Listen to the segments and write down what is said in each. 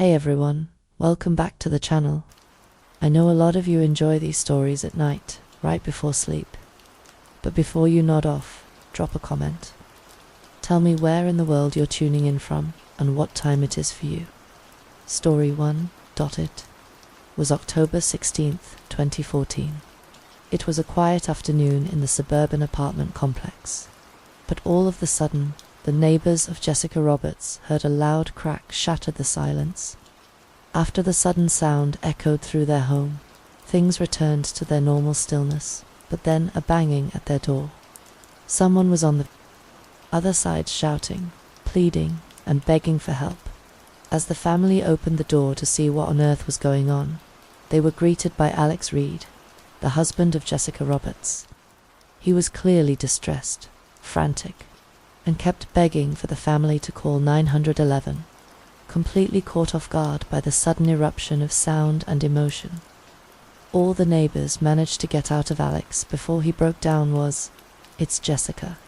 Hey everyone, welcome back to the channel. I know a lot of you enjoy these stories at night, right before sleep. But before you nod off, drop a comment. Tell me where in the world you're tuning in from and what time it is for you. Story 1. It was October 16th, 2014. It was a quiet afternoon in the suburban apartment complex. But all of a sudden, the neighbors of Jessica Roberts heard a loud crack shatter the silence. After the sudden sound echoed through their home, things returned to their normal stillness, but then a banging at their door. Someone was on the other side shouting, pleading, and begging for help. As the family opened the door to see what on earth was going on, they were greeted by Alex Reed, the husband of Jessica Roberts. He was clearly distressed, frantic, and kept begging for the family to call 911, completely caught off guard by the sudden eruption of sound and emotion. All the neighbors managed to get out of Alex before he broke down was, "It's Jessica.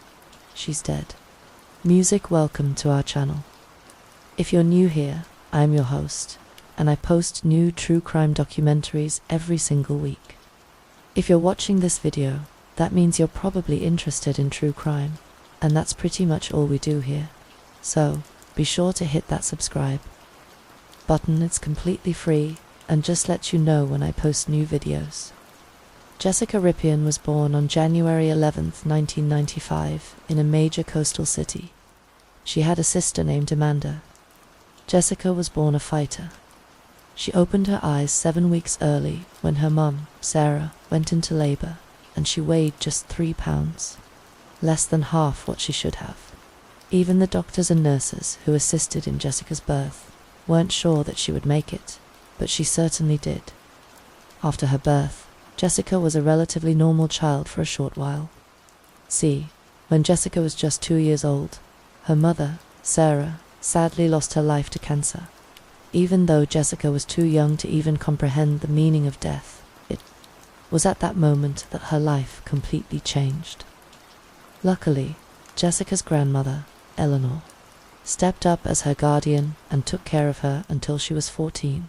She's dead." Music, welcome to our channel. If you're new here, I'm your host, and I post new true crime documentaries every single week. If you're watching this video, that means you're probably interested in true crime, and that's pretty much all we do here. So, be sure to hit that subscribe button. It's completely free and just lets you know when I post new videos. Jessica Rippian was born on January 11th, 1995, in a major coastal city. She had a sister named Amanda. Jessica was born a fighter. She opened her eyes 7 weeks early when her mum, Sarah, went into labor, and she weighed just 3 pounds, less than half what she should have. Even the doctors and nurses who assisted in Jessica's birth weren't sure that she would make it, but she certainly did. After her birth, Jessica was a relatively normal child for a short while. See, when Jessica was just 2 years old, her mother, Sarah, sadly lost her life to cancer. Even though Jessica was too young to even comprehend the meaning of death, it was at that moment that her life completely changed. Luckily, Jessica's grandmother, Eleanor, stepped up as her guardian and took care of her until she was 14.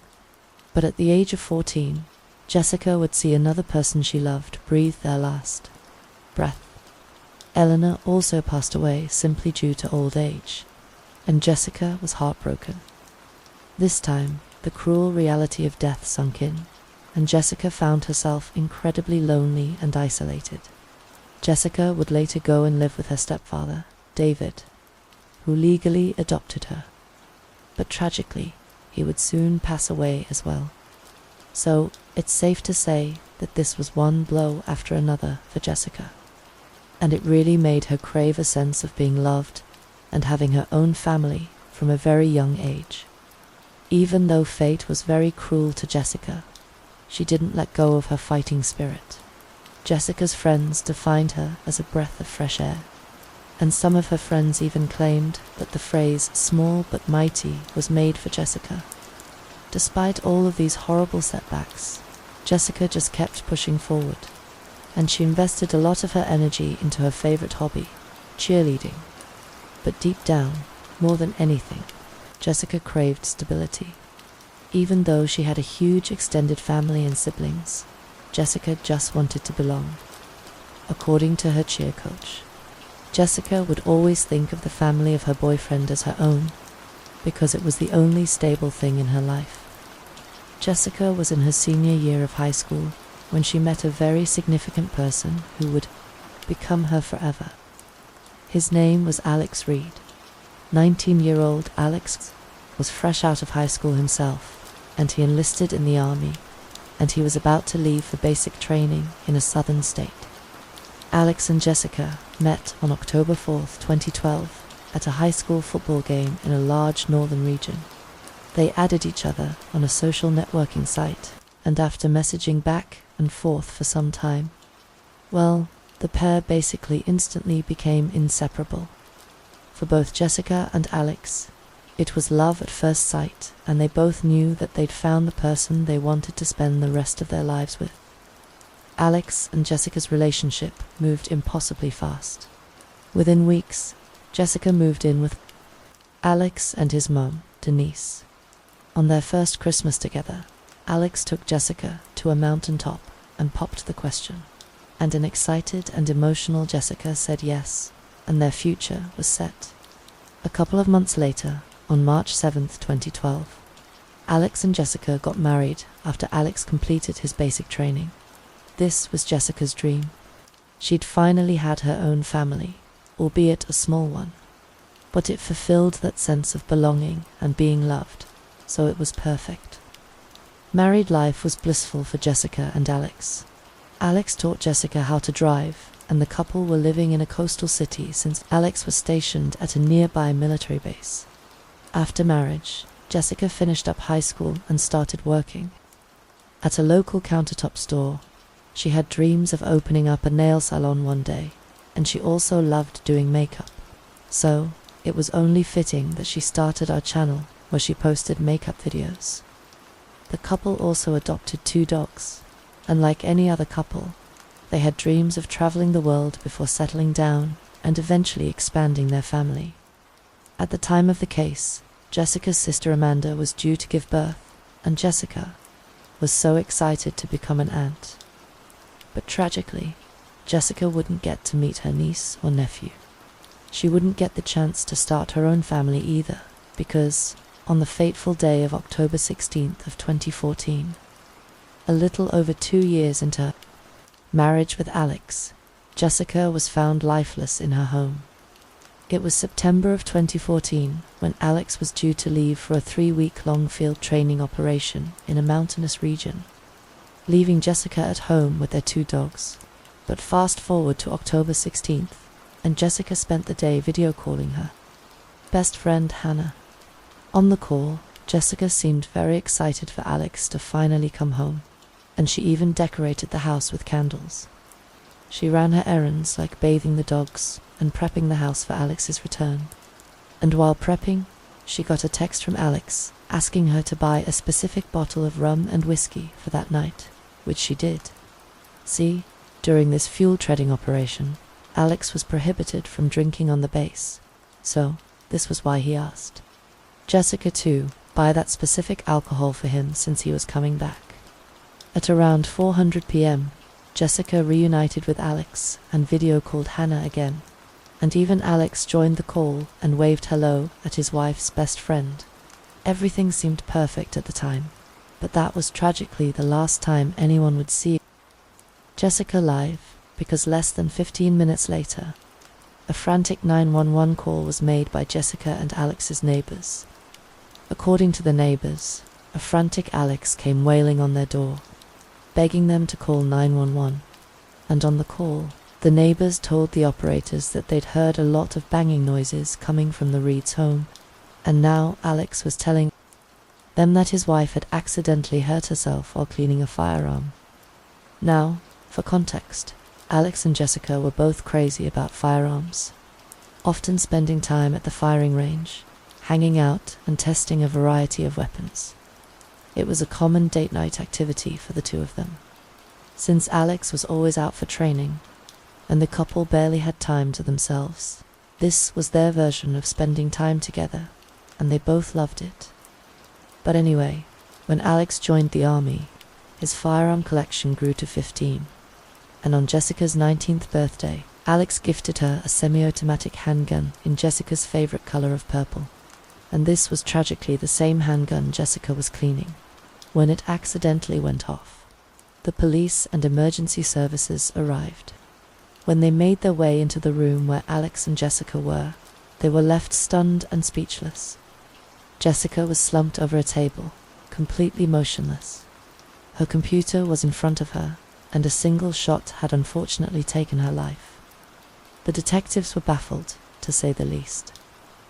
But at the age of 14, Jessica would see another person she loved breathe their last breath. Eleanor also passed away simply due to old age, and Jessica was heartbroken. This time, the cruel reality of death sunk in, and Jessica found herself incredibly lonely and isolated. Jessica would later go and live with her stepfather, David, who legally adopted her. But tragically, he would soon pass away as well. So, it's safe to say that this was one blow after another for Jessica. And it really made her crave a sense of being loved and having her own family from a very young age. Even though fate was very cruel to Jessica, she didn't let go of her fighting spirit. Jessica's friends defined her as a breath of fresh air, and some of her friends even claimed that the phrase "small but mighty" was made for Jessica. Despite all of these horrible setbacks, Jessica just kept pushing forward, and she invested a lot of her energy into her favorite hobby, cheerleading. But deep down, more than anything, Jessica craved stability. Even though she had a huge extended family and siblings, Jessica just wanted to belong. According to her cheer coach, Jessica would always think of the family of her boyfriend as her own, because it was the only stable thing in her life. Jessica was in her senior year of high school when she met a very significant person who would become her forever. His name was Alex Reed. 19-year-old Alex was fresh out of high school himself, and he enlisted in the army, and he was about to leave for basic training in a southern state. Alex and Jessica met on October 4th, 2012, at a high school football game in a large northern region. They added each other on a social networking site, and after messaging back and forth for some time, well, the pair basically instantly became inseparable. For both Jessica and Alex, it was love at first sight, and they both knew that they'd found the person they wanted to spend the rest of their lives with. Alex and Jessica's relationship moved impossibly fast. Within weeks, Jessica moved in with Alex and his mum, Denise. On their first Christmas together, Alex took Jessica to a mountaintop and popped the question. And an excited and emotional Jessica said yes, and their future was set. A couple of months later, on March 7th, 2012, Alex and Jessica got married after Alex completed his basic training. This was Jessica's dream. She'd finally had her own family, albeit a small one. But it fulfilled that sense of belonging and being loved, so it was perfect. Married life was blissful for Jessica and Alex. Alex taught Jessica how to drive, and the couple were living in a coastal city since Alex was stationed at a nearby military base. After marriage, Jessica finished up high school and started working. At a local countertop store, she had dreams of opening up a nail salon one day, and she also loved doing makeup. So, it was only fitting that she started our channel where she posted makeup videos. The couple also adopted 2 dogs, and like any other couple, they had dreams of traveling the world before settling down and eventually expanding their family. At the time of the case, Jessica's sister Amanda was due to give birth, and Jessica was so excited to become an aunt. But tragically, Jessica wouldn't get to meet her niece or nephew. She wouldn't get the chance to start her own family either, because on the fateful day of October 16th of 2014, a little over 2 years into her marriage with Alex, Jessica was found lifeless in her home. It was September of 2014 when Alex was due to leave for a 3-week-long field training operation in a mountainous region, leaving Jessica at home with their 2 dogs. But fast forward to October 16th, and Jessica spent the day video calling her best friend Hannah. On the call, Jessica seemed very excited for Alex to finally come home, and she even decorated the house with candles. She ran her errands like bathing the dogs and prepping the house for Alex's return. And while prepping, she got a text from Alex asking her to buy a specific bottle of rum and whiskey for that night, which she did. See, during this fuel treading operation, Alex was prohibited from drinking on the base, so this was why he asked Jessica to buy that specific alcohol for him since he was coming back. At around 4:00 p.m., Jessica reunited with Alex and video called Hannah again, and even Alex joined the call and waved hello at his wife's best friend. Everything seemed perfect at the time, but that was tragically the last time anyone would see Jessica live, because less than 15 minutes later, a frantic 911 call was made by Jessica and Alex's neighbors. According to the neighbors, a frantic Alex came wailing on their door, begging them to call 911, and on the call, the neighbors told the operators that they'd heard a lot of banging noises coming from the Reeds' home, and now Alex was telling them that his wife had accidentally hurt herself while cleaning a firearm. Now, for context, Alex and Jessica were both crazy about firearms, often spending time at the firing range, hanging out and testing a variety of weapons. It was a common date night activity for the 2 of them. Since Alex was always out for training, and the couple barely had time to themselves, this was their version of spending time together, and they both loved it. But anyway, when Alex joined the army, his firearm collection grew to 15, and on Jessica's 19th birthday, Alex gifted her a semi-automatic handgun in Jessica's favorite color of purple. And this was tragically the same handgun Jessica was cleaning when it accidentally went off. The police and emergency services arrived. When they made their way into the room where Alex and Jessica were, they were left stunned and speechless. Jessica was slumped over a table, completely motionless. Her computer was in front of her, and a single shot had unfortunately taken her life. The detectives were baffled, to say the least.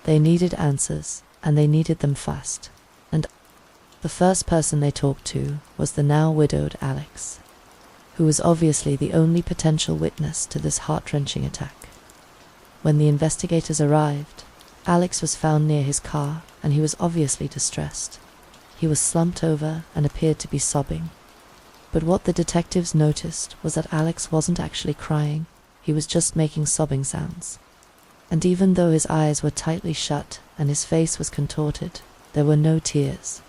They needed answers, and they needed them fast, and the first person they talked to was the now widowed Alex, who was obviously the only potential witness to this heart-wrenching attack. When the investigators arrived, Alex was found near his car, and he was obviously distressed. He was slumped over and appeared to be sobbing. But what the detectives noticed was that Alex wasn't actually crying, he was just making sobbing sounds. And even though his eyes were tightly shut and his face was contorted, there were no tears.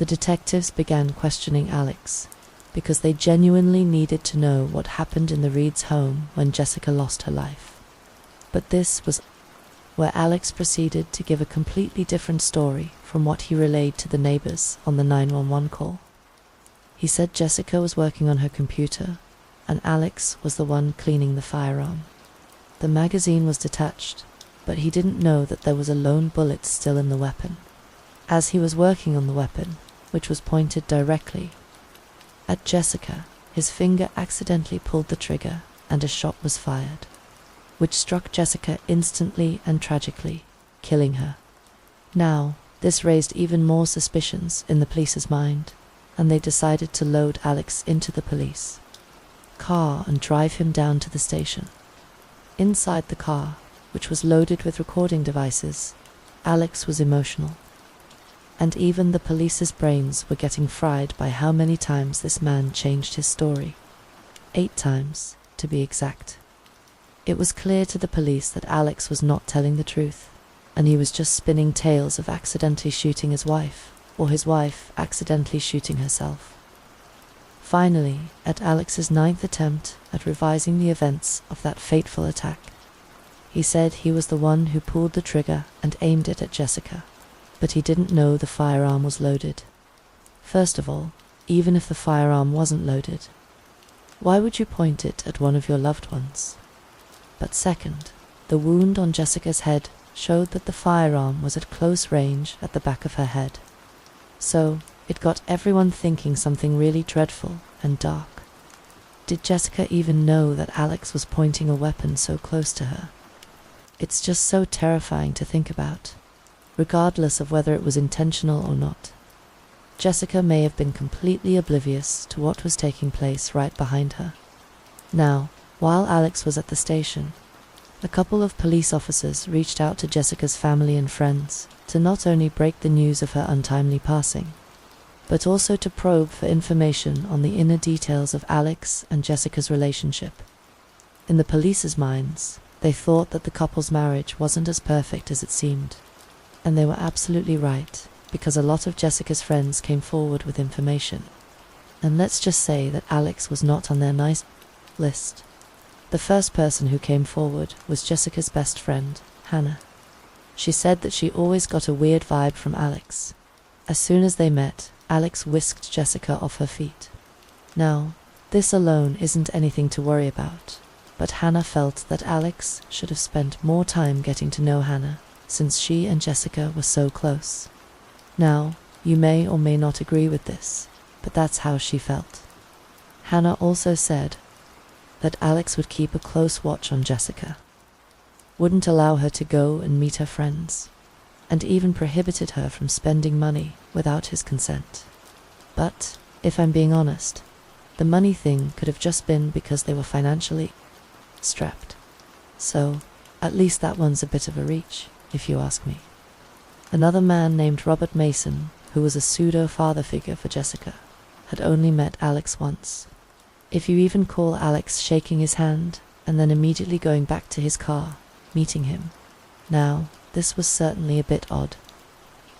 The detectives began questioning Alex because they genuinely needed to know what happened in the Reeds' home when Jessica lost her life. But this was where Alex proceeded to give a completely different story from what he relayed to the neighbors on the 911 call. He said Jessica was working on her computer and Alex was the one cleaning the firearm. The magazine was detached, but he didn't know that there was a lone bullet still in the weapon. As he was working on the weapon, which was pointed directly at Jessica, his finger accidentally pulled the trigger and a shot was fired, which struck Jessica instantly and tragically, killing her. Now, this raised even more suspicions in the police's mind, and they decided to load Alex into the police car and drive him down to the station. Inside the car, which was loaded with recording devices, Alex was emotional. And even the police's brains were getting fried by how many times this man changed his story. 8 times, to be exact. It was clear to the police that Alex was not telling the truth, and he was just spinning tales of accidentally shooting his wife, or his wife accidentally shooting herself. Finally, at Alex's 9th attempt at revising the events of that fateful attack, he said he was the one who pulled the trigger and aimed it at Jessica, but he didn't know the firearm was loaded. First of all, even if the firearm wasn't loaded, why would you point it at one of your loved ones? But second, the wound on Jessica's head showed that the firearm was at close range at the back of her head. So, it got everyone thinking something really dreadful and dark. Did Jessica even know that Alex was pointing a weapon so close to her? It's just so terrifying to think about, regardless of whether it was intentional or not. Jessica may have been completely oblivious to what was taking place right behind her. Now, while Alex was at the station, a couple of police officers reached out to Jessica's family and friends to not only break the news of her untimely passing, but also to probe for information on the inner details of Alex and Jessica's relationship. In the police's minds, they thought that the couple's marriage wasn't as perfect as it seemed, and they were absolutely right, because a lot of Jessica's friends came forward with information. And let's just say that Alex was not on their nice list. The first person who came forward was Jessica's best friend, Hannah. She said that she always got a weird vibe from Alex. As soon as they met, Alex whisked Jessica off her feet. Now, this alone isn't anything to worry about, but Hannah felt that Alex should have spent more time getting to know Hannah, since she and Jessica were so close. Now, you may or may not agree with this, but that's how she felt. Hannah also said that Alex would keep a close watch on Jessica, wouldn't allow her to go and meet her friends, and even prohibited her from spending money without his consent. But, if I'm being honest, the money thing could have just been because they were financially strapped. So, at least that one's a bit of a reach, if you ask me. Another man named Robert Mason, who was a pseudo-father figure for Jessica, had only met Alex once. If you even call Alex shaking his hand and then immediately going back to his car, meeting him. Now, this was certainly a bit odd.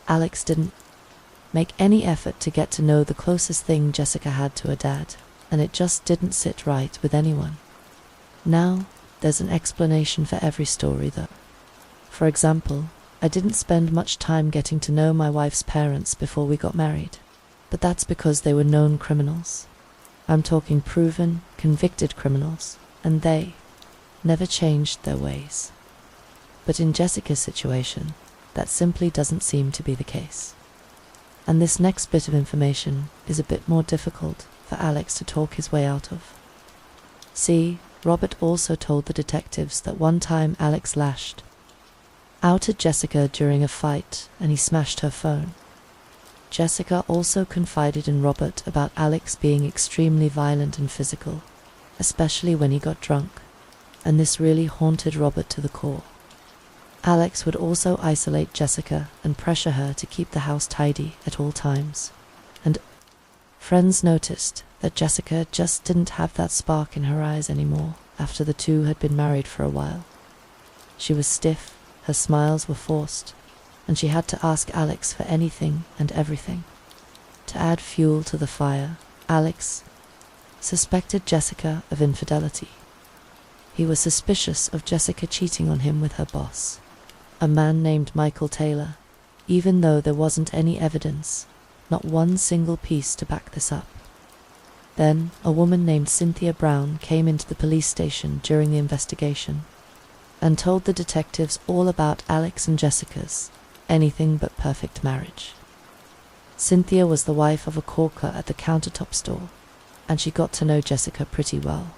Alex didn't make any effort to get to know the closest thing Jessica had to her dad, and it just didn't sit right with anyone. Now, there's an explanation for every story though. For example, I didn't spend much time getting to know my wife's parents before we got married, but that's because they were known criminals. I'm talking proven, convicted criminals, and they never changed their ways. But in Jessica's situation, that simply doesn't seem to be the case. And this next bit of information is a bit more difficult for Alex to talk his way out of. See, Robert also told the detectives that one time Alex lashed out at Jessica during a fight and he smashed her phone. Jessica also confided in Robert about Alex being extremely violent and physical, especially when he got drunk, and this really haunted Robert to the core. Alex would also isolate Jessica and pressure her to keep the house tidy at all times, and friends noticed that Jessica just didn't have that spark in her eyes anymore after the two had been married for a while. She was stiff, her smiles were forced, and she had to ask Alex for anything and everything. To add fuel to the fire, Alex suspected Jessica of infidelity. He was suspicious of Jessica cheating on him with her boss, a man named Michael Taylor, even though there wasn't any evidence, not one single piece to back this up. Then, a woman named Cynthia Brown came into the police station during the investigation and told the detectives all about Alex and Jessica's anything but perfect marriage. Cynthia was the wife of a caulker at the countertop store, and she got to know Jessica pretty well.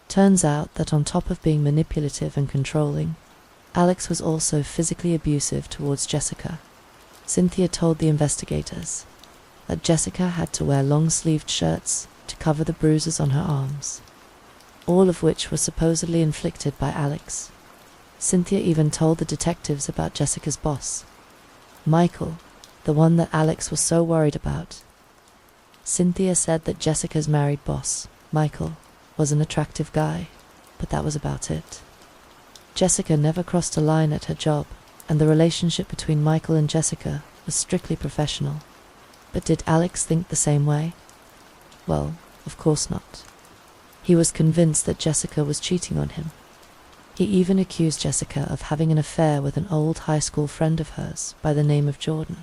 Turns out that on top of being manipulative and controlling, Alex was also physically abusive towards Jessica. Cynthia told the investigators that Jessica had to wear long-sleeved shirts to cover the bruises on her arms, all of which were supposedly inflicted by Alex. Cynthia even told the detectives about Jessica's boss, Michael, the one that Alex was so worried about. Cynthia said that Jessica's married boss, Michael, was an attractive guy, but that was about it. Jessica never crossed a line at her job, and the relationship between Michael and Jessica was strictly professional. But did Alex think the same way? Well, of course not. He was convinced that Jessica was cheating on him. He even accused Jessica of having an affair with an old high school friend of hers by the name of Jordan.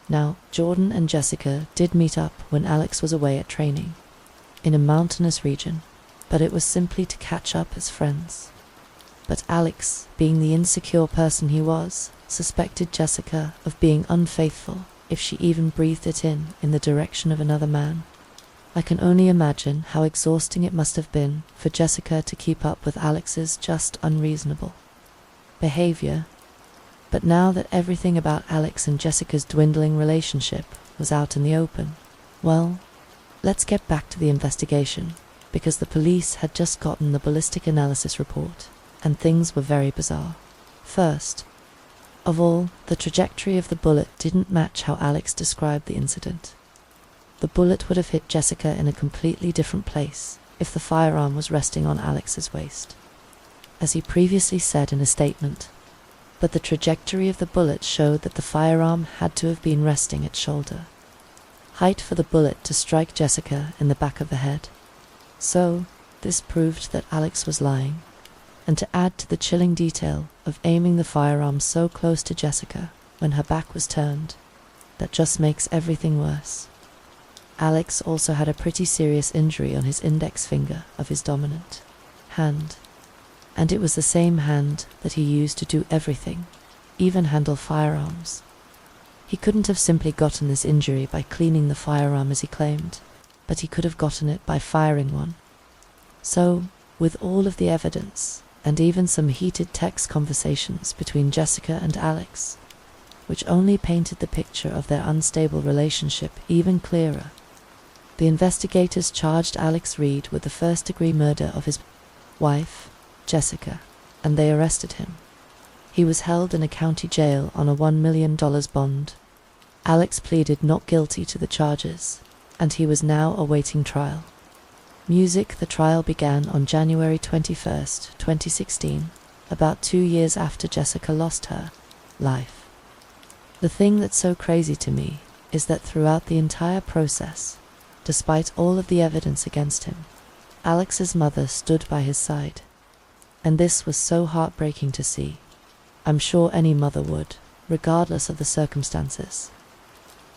Now, Jordan and Jessica did meet up when Alex was away at training, in a mountainous region, but it was simply to catch up as friends. But Alex, being the insecure person he was, suspected Jessica of being unfaithful if she even breathed it in the direction of another man. I can only imagine how exhausting it must have been for Jessica to keep up with Alex's just unreasonable behavior. But now that everything about Alex and Jessica's dwindling relationship was out in the open, well, let's get back to the investigation, because the police had just gotten the ballistic analysis report, and things were very bizarre. First of all, the trajectory of the bullet didn't match how Alex described the incident. The bullet would have hit Jessica in a completely different place if the firearm was resting on Alex's waist, as he previously said in a statement. But the trajectory of the bullet showed that the firearm had to have been resting at shoulder height for the bullet to strike Jessica in the back of the head. So, this proved that Alex was lying, and to add to the chilling detail of aiming the firearm so close to Jessica when her back was turned, that just makes everything worse. Alex also had a pretty serious injury on his index finger of his dominant hand, and it was the same hand that he used to do everything, even handle firearms. He couldn't have simply gotten this injury by cleaning the firearm as he claimed, but he could have gotten it by firing one. So, with all of the evidence, and even some heated text conversations between Jessica and Alex, which only painted the picture of their unstable relationship even clearer, the investigators charged Alex Reed with the first-degree murder of his wife, Jessica, and they arrested him. He was held in a county jail on a $1 million bond. Alex pleaded not guilty to the charges, and he was now awaiting trial. The trial began on January 21st, 2016, about 2 years after Jessica lost her life. The thing that's so crazy to me is that throughout the entire process, despite all of the evidence against him, Alex's mother stood by his side. And this was so heartbreaking to see. I'm sure any mother would, regardless of the circumstances.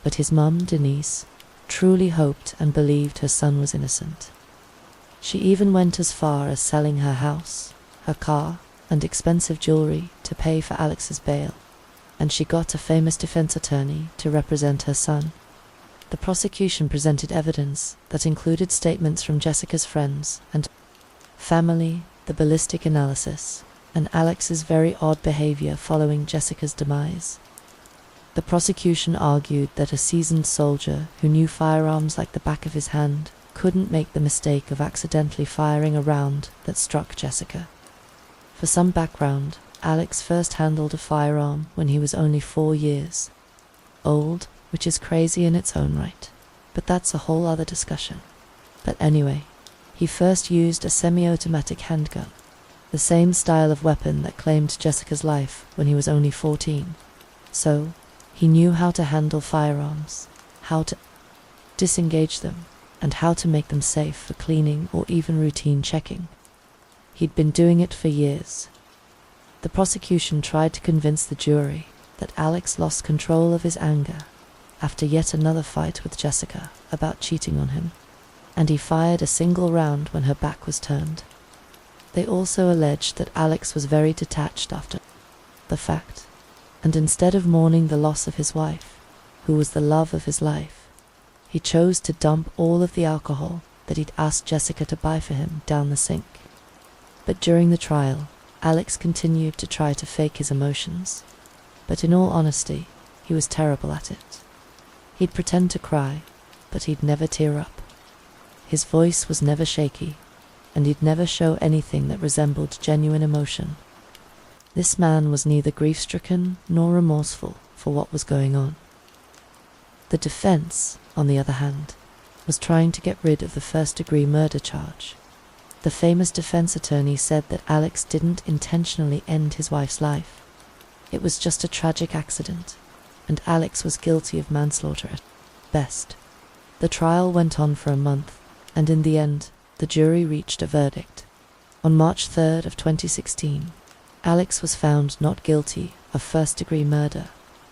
But his mum, Denise, truly hoped and believed her son was innocent. She even went as far as selling her house, her car, and expensive jewelry to pay for Alex's bail, and she got a famous defense attorney to represent her son. The prosecution presented evidence that included statements from Jessica's friends and family, the ballistic analysis, and Alex's very odd behavior following Jessica's demise. The prosecution argued that a seasoned soldier who knew firearms like the back of his hand couldn't make the mistake of accidentally firing a round that struck Jessica. For some background, Alex first handled a firearm when he was only 4 years old, which is crazy in its own right, but that's a whole other discussion. But anyway, he first used a semi-automatic handgun, the same style of weapon that claimed Jessica's life when he was only 14. So, he knew how to handle firearms, how to disengage them, and how to make them safe for cleaning or even routine checking. He'd been doing it for years. The prosecution tried to convince the jury that Alex lost control of his anger after yet another fight with Jessica about cheating on him, and he fired a single round when her back was turned. They also alleged that Alex was very detached after the fact, and instead of mourning the loss of his wife, who was the love of his life, he chose to dump all of the alcohol that he'd asked Jessica to buy for him down the sink. But during the trial, Alex continued to try to fake his emotions, but in all honesty, he was terrible at it. He'd pretend to cry, but he'd never tear up. His voice was never shaky, and he'd never show anything that resembled genuine emotion. This man was neither grief-stricken nor remorseful for what was going on. The defense, on the other hand, was trying to get rid of the first-degree murder charge. The famous defense attorney said that Alex didn't intentionally end his wife's life. It was just a tragic accident, and Alex was guilty of manslaughter at best. The trial went on for a month, and in the end, the jury reached a verdict. On March 3rd of 2016, Alex was found not guilty of first-degree murder,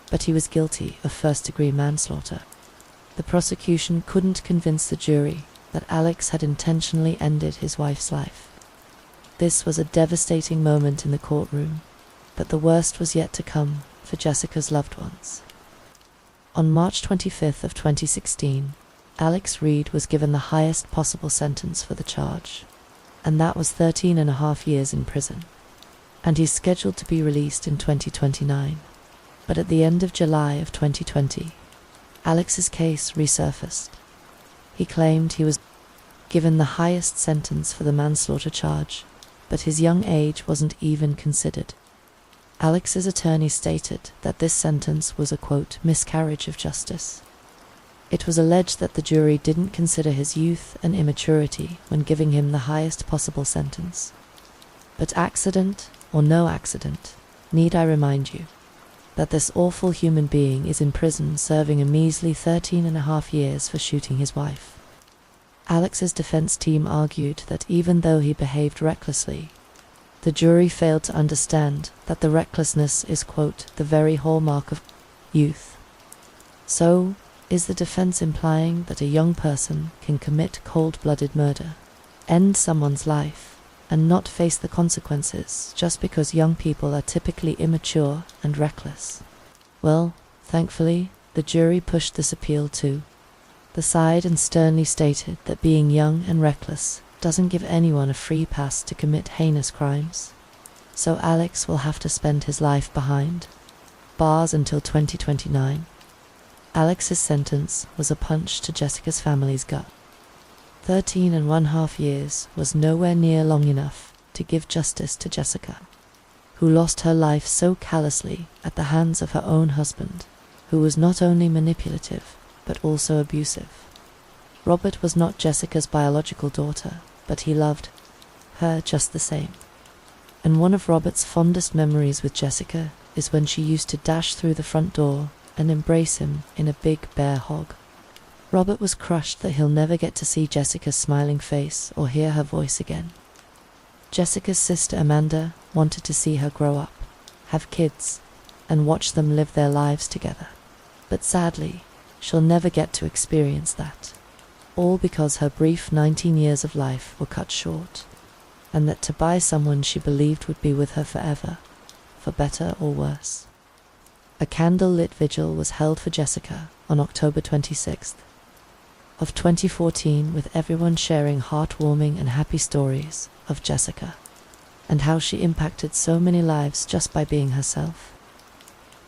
but he was guilty of first-degree manslaughter. The prosecution couldn't convince the jury that Alex had intentionally ended his wife's life. This was a devastating moment in the courtroom, but the worst was yet to come for Jessica's loved ones. On March 25th of 2016, Alex Reed was given the highest possible sentence for the charge, and that was 13.5 years in prison. And he's scheduled to be released in 2029. But at the end of July of 2020, Alex's case resurfaced. He claimed he was given the highest sentence for the manslaughter charge, but his young age wasn't even considered. Alex's attorney stated that this sentence was a, quote, miscarriage of justice. It was alleged that the jury didn't consider his youth and immaturity when giving him the highest possible sentence. But accident or no accident, need I remind you that this awful human being is in prison serving a measly 13.5 years for shooting his wife. Alex's defense team argued that even though he behaved recklessly, the jury failed to understand that the recklessness is, quote, the very hallmark of youth. So, is the defense implying that a young person can commit cold-blooded murder, end someone's life, and not face the consequences just because young people are typically immature and reckless? Well, thankfully, the jury pushed this appeal too. The side and sternly stated that being young and reckless doesn't give anyone a free pass to commit heinous crimes. So Alex will have to spend his life behind bars until 2029. Alex's sentence was a punch to Jessica's family's gut. 13.5 years was nowhere near long enough to give justice to Jessica, who lost her life so callously at the hands of her own husband, who was not only manipulative, but also abusive. Robert was not Jessica's biological daughter, but he loved her just the same. And one of Robert's fondest memories with Jessica is when she used to dash through the front door and embrace him in a big bear hug. Robert was crushed that he'll never get to see Jessica's smiling face or hear her voice again. Jessica's sister Amanda wanted to see her grow up, have kids, and watch them live their lives together. But sadly, she'll never get to experience that, all because her brief 19 years of life were cut short, and that to buy someone she believed would be with her forever, for better or worse. A candle-lit vigil was held for Jessica on October 26th of 2014, with everyone sharing heartwarming and happy stories of Jessica and how she impacted so many lives just by being herself.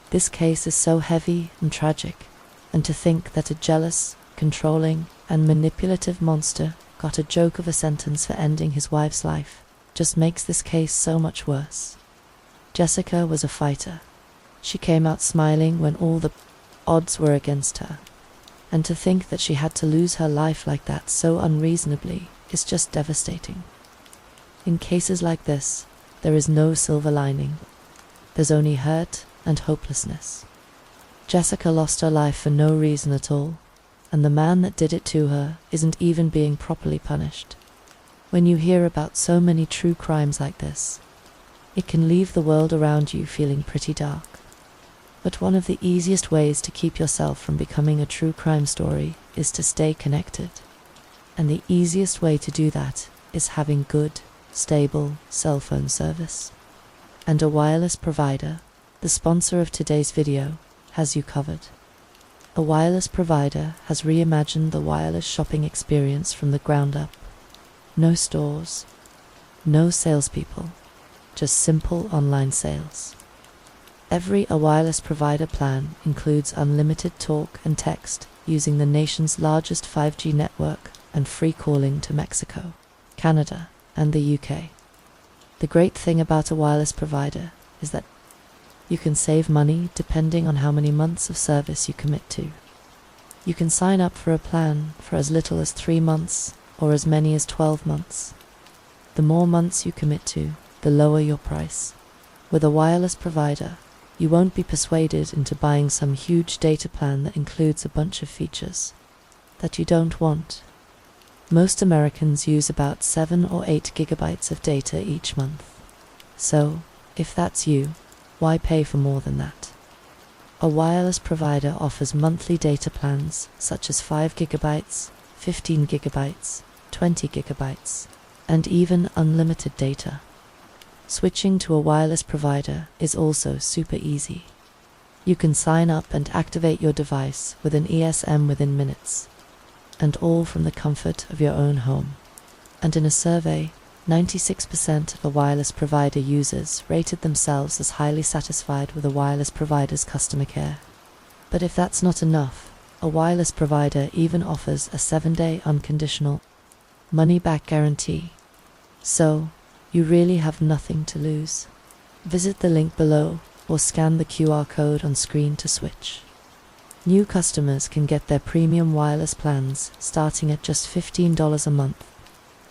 This case is so heavy and tragic, and to think that a jealous, controlling, and manipulative monster got a joke of a sentence for ending his wife's life just makes this case so much worse. Jessica was a fighter. She came out smiling when all the odds were against her. And to think that she had to lose her life like that so unreasonably is just devastating. In cases like this, there is no silver lining. There's only hurt and hopelessness. Jessica lost her life for no reason at all, and the man that did it to her isn't even being properly punished. When you hear about so many true crimes like this, it can leave the world around you feeling pretty dark. But one of the easiest ways to keep yourself from becoming a true crime story is to stay connected. And the easiest way to do that is having good, stable cell phone service. And a wireless provider, the sponsor of today's video, has you covered. A wireless provider has reimagined the wireless shopping experience from the ground up. No stores, no salespeople, just simple online sales. Every wireless provider plan includes unlimited talk and text using the nation's largest 5G network and free calling to Mexico, Canada, and the UK. The great thing about a wireless provider is that you can save money depending on how many months of service you commit to. You can sign up for a plan for as little as 3 months or as many as 12 months. The more months you commit to, the lower your price. With a wireless provider, you won't be persuaded into buying some huge data plan that includes a bunch of features that you don't want. Most Americans use about 7 or 8 gigabytes of data each month. So, if that's you, why pay for more than that? A wireless provider offers monthly data plans such as 5 gigabytes, 15 gigabytes, 20 gigabytes, and even unlimited data. Switching to a wireless provider is also super easy. You can sign up and activate your device with an ESM within minutes, and all from the comfort of your own home. And in a survey, 96% of a wireless provider users rated themselves as highly satisfied with a wireless provider's customer care. But if that's not enough, a wireless provider even offers a 7-day unconditional money-back guarantee. So, you really have nothing to lose. Visit the link below or scan the QR code on screen to switch. New customers can get their premium wireless plans starting at just $15 a month.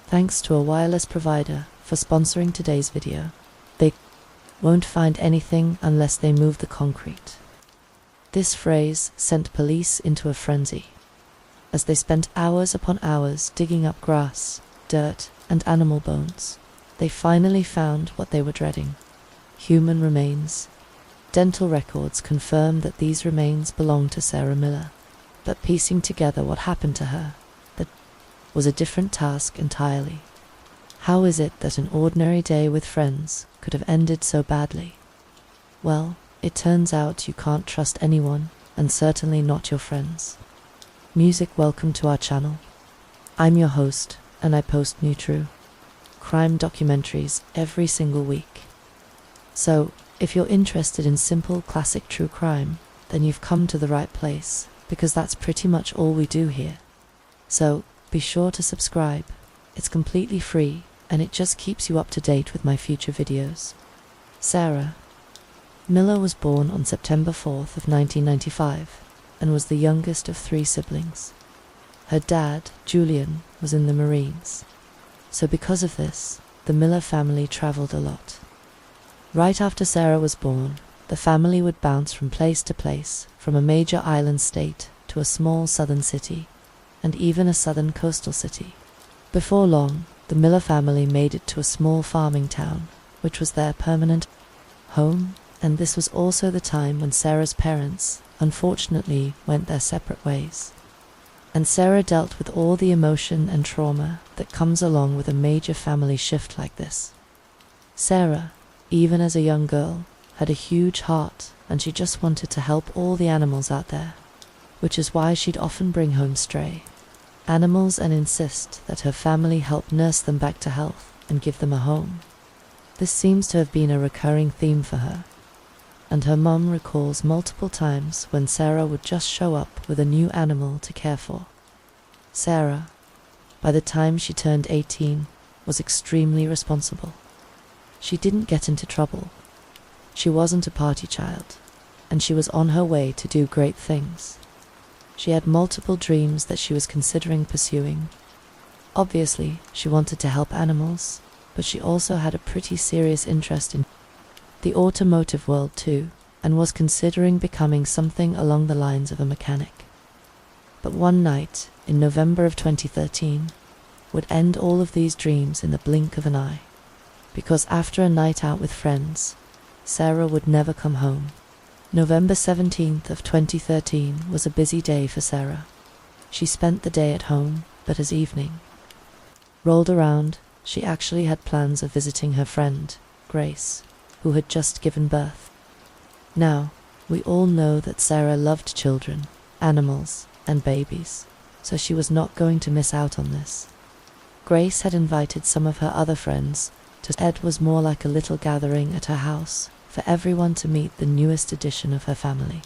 Thanks to a wireless provider for sponsoring today's video. They won't find anything unless they move the concrete. This phrase sent police into a frenzy, as they spent hours upon hours digging up grass, dirt, and animal bones. They finally found what they were dreading: human remains. Dental records confirmed that these remains belonged to Sarah Miller, but piecing together what happened to her, that was a different task entirely. How is it that an ordinary day with friends could have ended so badly? Well, it turns out you can't trust anyone, and certainly not your friends. Music, welcome to our channel. I'm your host, and I post new true crime documentaries every single week. So, if you're interested in simple classic true crime, then you've come to the right place, because that's pretty much all we do here. So, be sure to subscribe. It's completely free, and it just keeps you up to date with my future videos. Sarah Miller was born on September 4th of 1995, and was the youngest of 3 siblings. Her dad, Julian, was in the Marines. So because of this, the Miller family traveled a lot. Right after Sarah was born, the family would bounce from place to place, from a major island state to a small southern city, and even a southern coastal city. Before long, the Miller family made it to a small farming town, which was their permanent home, and this was also the time when Sarah's parents, unfortunately, went their separate ways. And Sarah dealt with all the emotion and trauma that comes along with a major family shift like this. Sarah, even as a young girl, had a huge heart, and she just wanted to help all the animals out there, which is why she'd often bring home stray animals and insist that her family help nurse them back to health and give them a home. This seems to have been a recurring theme for her, and her mum recalls multiple times when Sarah would just show up with a new animal to care for. Sarah, by the time she turned 18, was extremely responsible. She didn't get into trouble. She wasn't a party child, and she was on her way to do great things. She had multiple dreams that she was considering pursuing. Obviously, she wanted to help animals, but she also had a pretty serious interest in the automotive world too, and was considering becoming something along the lines of a mechanic. But one night, in November of 2013, would end all of these dreams in the blink of an eye. Because after a night out with friends, Sarah would never come home. November 17th of 2013 was a busy day for Sarah. She spent the day at home, but as evening rolled around, she actually had plans of visiting her friend, Grace, who had just given birth. Now, we all know that Sarah loved children, animals, and babies, so she was not going to miss out on this. Grace had invited some of her other friends to Ed was more like a little gathering at her house for everyone to meet the newest addition of her family.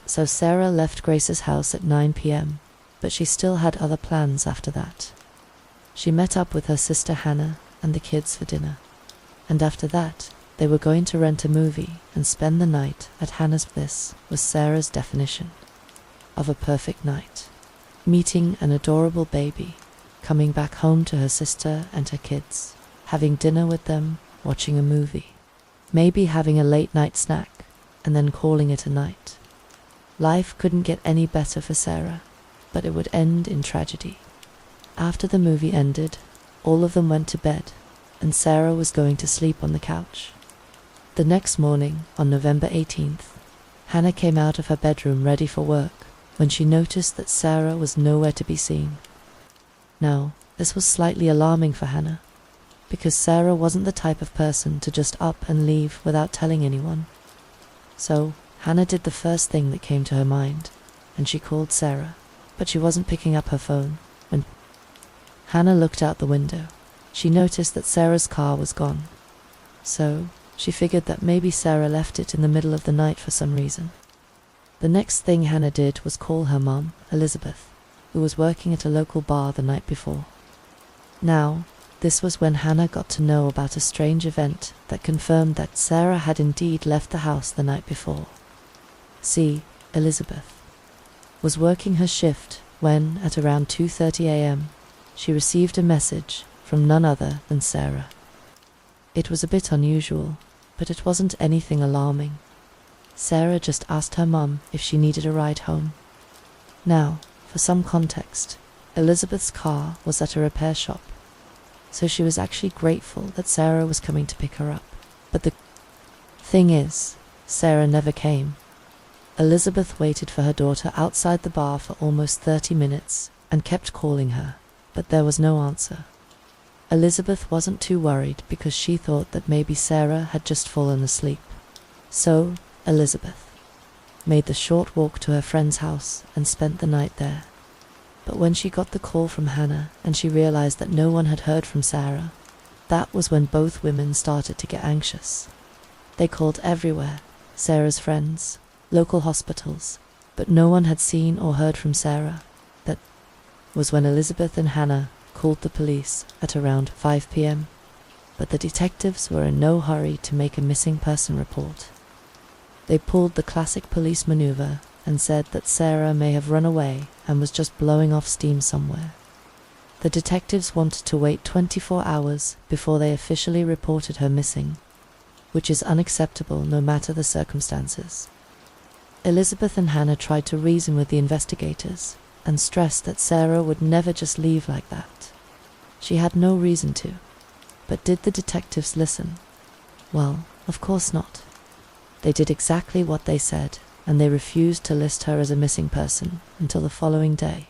So Sarah left Grace's house at 9 p.m., but she still had other plans after that. She met up with her sister Hannah and the kids for dinner, and after that, they were going to rent a movie and spend the night at Hannah's. This was Sarah's definition of a perfect night. Meeting an adorable baby, coming back home to her sister and her kids, having dinner with them, watching a movie, maybe having a late night snack, and then calling it a night. Life couldn't get any better for Sarah, but it would end in tragedy. After the movie ended, all of them went to bed, and Sarah was going to sleep on the couch. The next morning, on November 18th, Hannah came out of her bedroom ready for work when she noticed that Sarah was nowhere to be seen. Now, this was slightly alarming for Hannah, because Sarah wasn't the type of person to just up and leave without telling anyone. So, Hannah did the first thing that came to her mind, and she called Sarah, but she wasn't picking up her phone. When Hannah looked out the window, she noticed that Sarah's car was gone. So, she figured that maybe Sarah left it in the middle of the night for some reason. The next thing Hannah did was call her mom, Elizabeth, who was working at a local bar the night before. Now, this was when Hannah got to know about a strange event that confirmed that Sarah had indeed left the house the night before. See, Elizabeth was working her shift when, at around 2:30 a.m., she received a message from none other than Sarah. It was a bit unusual, but it wasn't anything alarming. Sarah just asked her mum if she needed a ride home. Now, for some context, Elizabeth's car was at a repair shop, so she was actually grateful that Sarah was coming to pick her up. But the thing is, Sarah never came. Elizabeth waited for her daughter outside the bar for almost 30 minutes and kept calling her, but there was no answer. Elizabeth wasn't too worried because she thought that maybe Sarah had just fallen asleep. So, Elizabeth made the short walk to her friend's house and spent the night there. But when she got the call from Hannah and she realized that no one had heard from Sarah, that was when both women started to get anxious. They called everywhere, Sarah's friends, local hospitals, but no one had seen or heard from Sarah. That was when Elizabeth and Hannah called the police at around 5 p.m. But the detectives were in no hurry to make a missing person report. They pulled the classic police maneuver and said that Sarah may have run away and was just blowing off steam somewhere. The detectives wanted to wait 24 hours before they officially reported her missing, which is unacceptable no matter the circumstances. Elizabeth and Hannah tried to reason with the investigators and stressed that Sarah would never just leave like that. She had no reason to. But did the detectives listen? Well, of course not. They did exactly what they said, and they refused to list her as a missing person until the following day.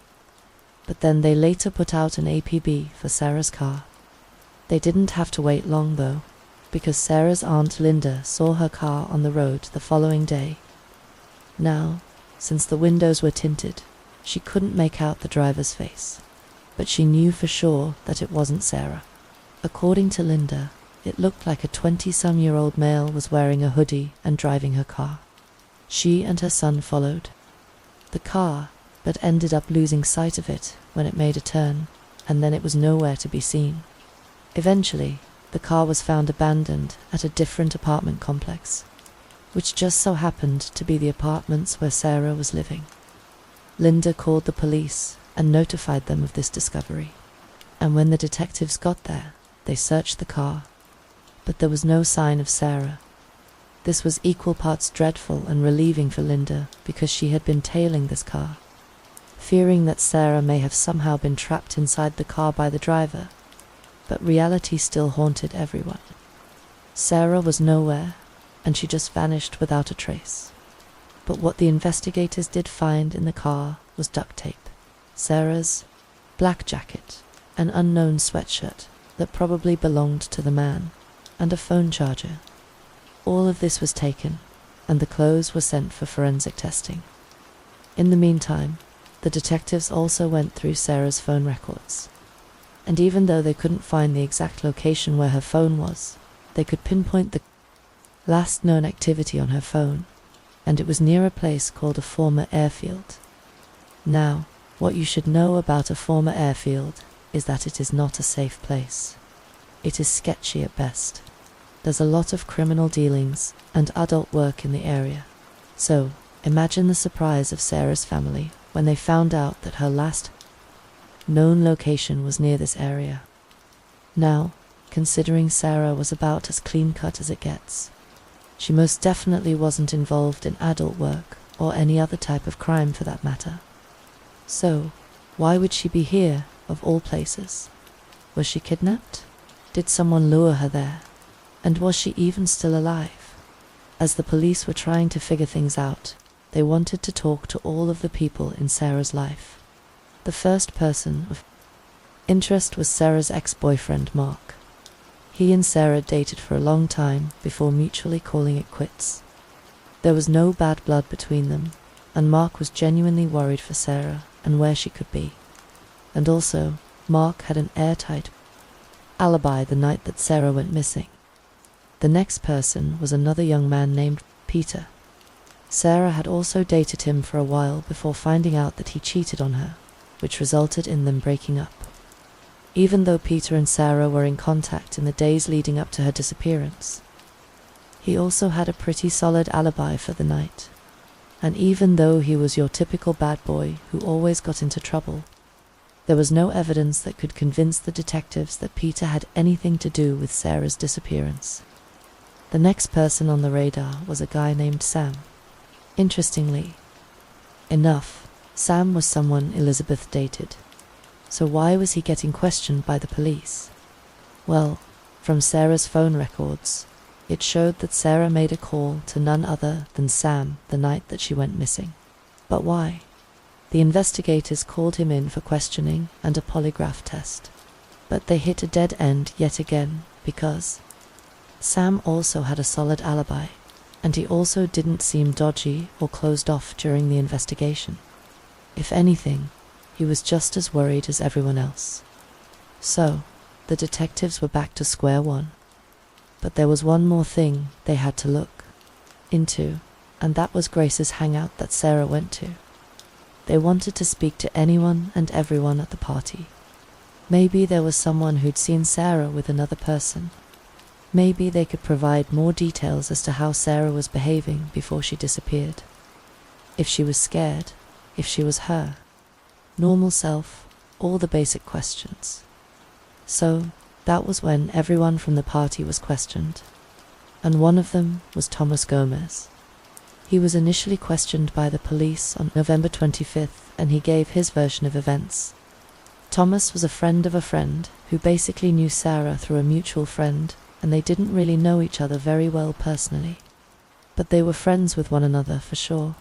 But then they later put out an APB for Sarah's car. They didn't have to wait long though, because Sarah's aunt Linda saw her car on the road the following day. Now, since the windows were tinted, she couldn't make out the driver's face, but she knew for sure that it wasn't Sarah. According to Linda, it looked like a 20-some-year-old male was wearing a hoodie and driving her car. She and her son followed the car, but ended up losing sight of it when it made a turn, and then it was nowhere to be seen. Eventually, the car was found abandoned at a different apartment complex, which just so happened to be the apartments where Sarah was living. Linda called the police and notified them of this discovery, and when the detectives got there, they searched the car, but there was no sign of Sarah. This was equal parts dreadful and relieving for Linda because she had been tailing this car, fearing that Sarah may have somehow been trapped inside the car by the driver. But reality still haunted everyone. Sarah was nowhere, and she just vanished without a trace. But what the investigators did find in the car was duct tape, Sarah's black jacket, an unknown sweatshirt that probably belonged to the man, and a phone charger. All of this was taken, and the clothes were sent for forensic testing. In the meantime, the detectives also went through Sarah's phone records. And even though they couldn't find the exact location where her phone was, they could pinpoint the last known activity on her phone, and it was near a place called a former airfield. Now, what you should know about a former airfield is that it is not a safe place. It is sketchy at best. There's a lot of criminal dealings and adult work in the area. So, imagine the surprise of Sarah's family when they found out that her last known location was near this area. Now, considering Sarah was about as clean-cut as it gets, she most definitely wasn't involved in adult work or any other type of crime for that matter. So, why would she be here, of all places? Was she kidnapped? Did someone lure her there? And was she even still alive? As the police were trying to figure things out, they wanted to talk to all of the people in Sarah's life. The first person of interest was Sarah's ex-boyfriend, Mark. He and Sarah dated for a long time before mutually calling it quits. There was no bad blood between them, and Mark was genuinely worried for Sarah and where she could be. And also, Mark had an airtight alibi the night that Sarah went missing. The next person was another young man named Peter. Sarah had also dated him for a while before finding out that he cheated on her, which resulted in them breaking up. Even though Peter and Sarah were in contact in the days leading up to her disappearance, he also had a pretty solid alibi for the night. And even though he was your typical bad boy who always got into trouble, there was no evidence that could convince the detectives that Peter had anything to do with Sarah's disappearance. The next person on the radar was a guy named Sam. Interestingly enough, Sam was someone Elizabeth dated. So why was he getting questioned by the police? Well, from Sarah's phone records, it showed that Sarah made a call to none other than Sam the night that she went missing. But why? The investigators called him in for questioning and a polygraph test. But they hit a dead end yet again because Sam also had a solid alibi, and he also didn't seem dodgy or closed off during the investigation. If anything, he was just as worried as everyone else. So, the detectives were back to square one. But there was one more thing they had to look into, and that was Grace's hangout that Sarah went to. They wanted to speak to anyone and everyone at the party. Maybe there was someone who'd seen Sarah with another person. Maybe they could provide more details as to how Sarah was behaving before she disappeared. If she was scared, if she was her normal self, all the basic questions. So, that was when everyone from the party was questioned, and one of them was Thomas Gomez. He was initially questioned by the police on November 25th, and he gave his version of events. Thomas was a friend of a friend who basically knew Sarah through a mutual friend, and they didn't really know each other very well personally. But they were friends with one another for sure.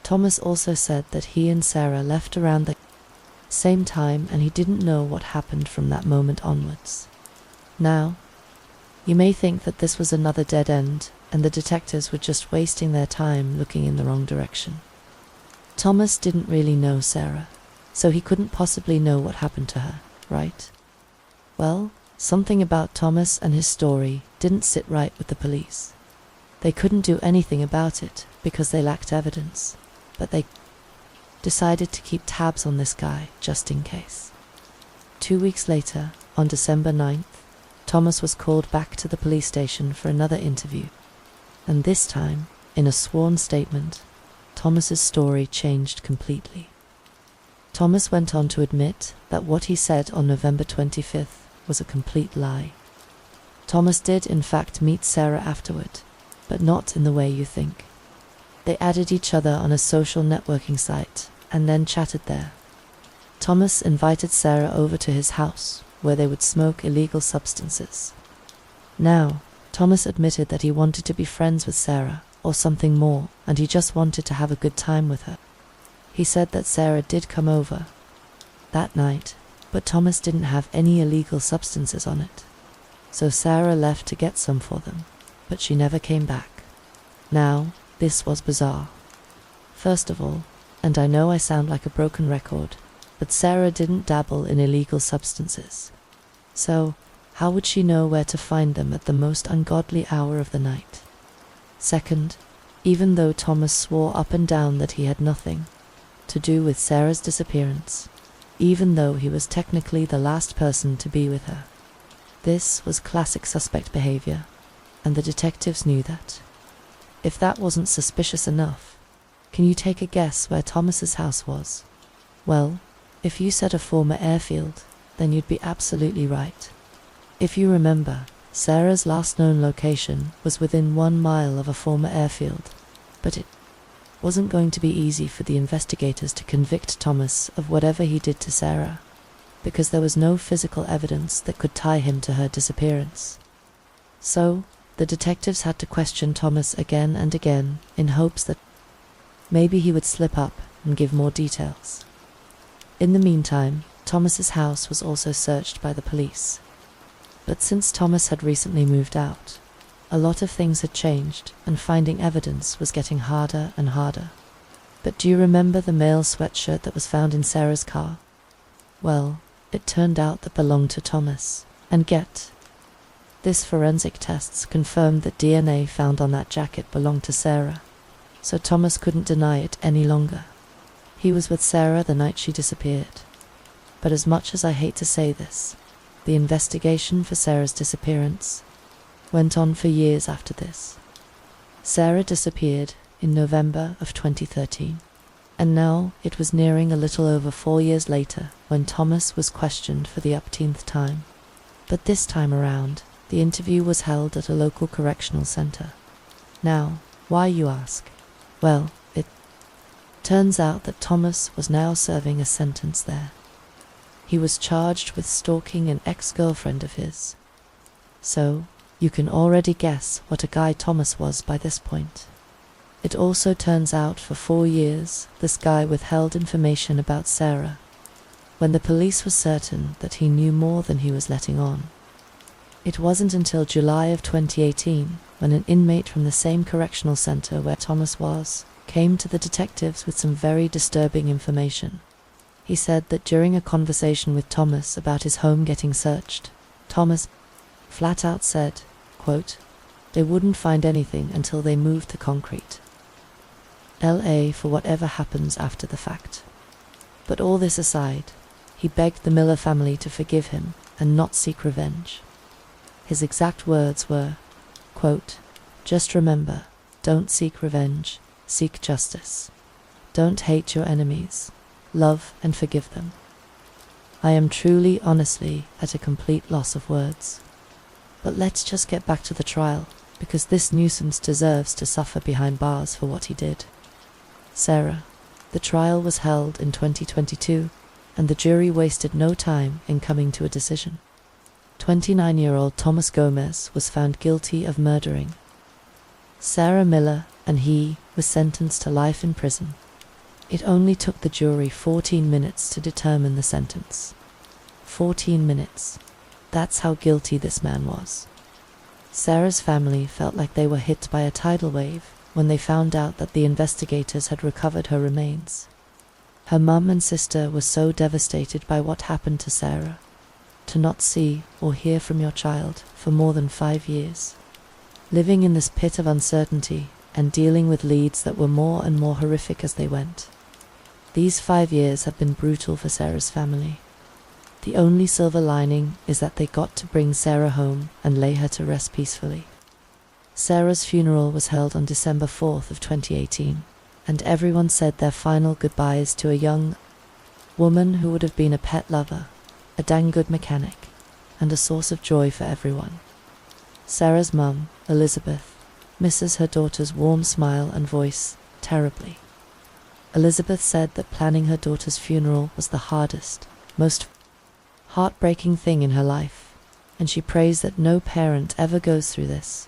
Thomas also said that he and Sarah left around the same time, and he didn't know what happened from that moment onwards. Now, you may think that this was another dead end, and the detectives were just wasting their time looking in the wrong direction. Thomas didn't really know Sarah, so he couldn't possibly know what happened to her, right? Well, something about Thomas and his story didn't sit right with the police. They couldn't do anything about it because they lacked evidence, but they decided to keep tabs on this guy just in case. 2 weeks later, on December 9th, Thomas was called back to the police station for another interview. And this time, in a sworn statement, Thomas's story changed completely. Thomas went on to admit that what he said on November 25th was a complete lie. Thomas did in fact meet Sarah afterward, but not in the way you think. They added each other on a social networking site, and then chatted there. Thomas invited Sarah over to his house, where they would smoke illegal substances. Now, Thomas admitted that he wanted to be friends with Sarah, or something more, and he just wanted to have a good time with her. He said that Sarah did come over that night, but Thomas didn't have any illegal substances on it. So Sarah left to get some for them, but she never came back. Now, this was bizarre. First of all, and I know I sound like a broken record, but Sarah didn't dabble in illegal substances. So, how would she know where to find them at the most ungodly hour of the night? Second, even though Thomas swore up and down that he had nothing to do with Sarah's disappearance, even though he was technically the last person to be with her, this was classic suspect behavior, and the detectives knew that. If that wasn't suspicious enough, can you take a guess where Thomas's house was? Well, if you said a former airfield, then you'd be absolutely right. If you remember, Sarah's last known location was within 1 mile of a former airfield, but it wasn't going to be easy for the investigators to convict Thomas of whatever he did to Sarah, because there was no physical evidence that could tie him to her disappearance. So, the detectives had to question Thomas again and again in hopes that maybe he would slip up and give more details. In the meantime, Thomas's house was also searched by the police. But since Thomas had recently moved out, a lot of things had changed, and finding evidence was getting harder and harder. But do you remember the male sweatshirt that was found in Sarah's car? Well, it turned out that belonged to Thomas. And this forensic tests confirmed that DNA found on that jacket belonged to Sarah, so Thomas couldn't deny it any longer. He was with Sarah the night she disappeared. But as much as I hate to say this, the investigation for Sarah's disappearance went on for years after this. Sarah disappeared in November of 2013, and now it was nearing a little over 4 years later when Thomas was questioned for the upteenth time. But this time around, the interview was held at a local correctional center. Now, why, you ask? Well, it turns out that Thomas was now serving a sentence there. He was charged with stalking an ex-girlfriend of his. So, you can already guess what a guy Thomas was by this point. It also turns out for 4 years, this guy withheld information about Sarah, when the police were certain that he knew more than he was letting on. It wasn't until July of 2018, when an inmate from the same correctional center where Thomas was, came to the detectives with some very disturbing information. He said that during a conversation with Thomas about his home getting searched, Thomas flat out said, quote, "They wouldn't find anything until they moved the concrete. LA for whatever happens after the fact." But all this aside, he begged the Miller family to forgive him and not seek revenge. His exact words were, quote, "Just remember, don't seek revenge, seek justice. Don't hate your enemies, love and forgive them." I am truly, honestly, at a complete loss of words. But let's just get back to the trial, because this nuisance deserves to suffer behind bars for what he did. Sarah. The trial was held in 2022, and the jury wasted no time in coming to a decision. 29-year-old Thomas Gomez was found guilty of murdering Sarah Miller, and he was sentenced to life in prison. It only took the jury 14 minutes to determine the sentence. 14 minutes. That's how guilty this man was. Sarah's family felt like they were hit by a tidal wave when they found out that the investigators had recovered her remains. Her mum and sister were so devastated by what happened to Sarah, to not see or hear from your child for more than 5 years, living in this pit of uncertainty and dealing with leads that were more and more horrific as they went. These 5 years have been brutal for Sarah's family. The only silver lining is that they got to bring Sarah home and lay her to rest peacefully. Sarah's funeral was held on December 4th of 2018, and everyone said their final goodbyes to a young woman who would have been a pet lover, a dang good mechanic, and a source of joy for everyone. Sarah's mum, Elizabeth, misses her daughter's warm smile and voice terribly. Elizabeth said that planning her daughter's funeral was the hardest, most heartbreaking thing in her life, and she prays that no parent ever goes through this.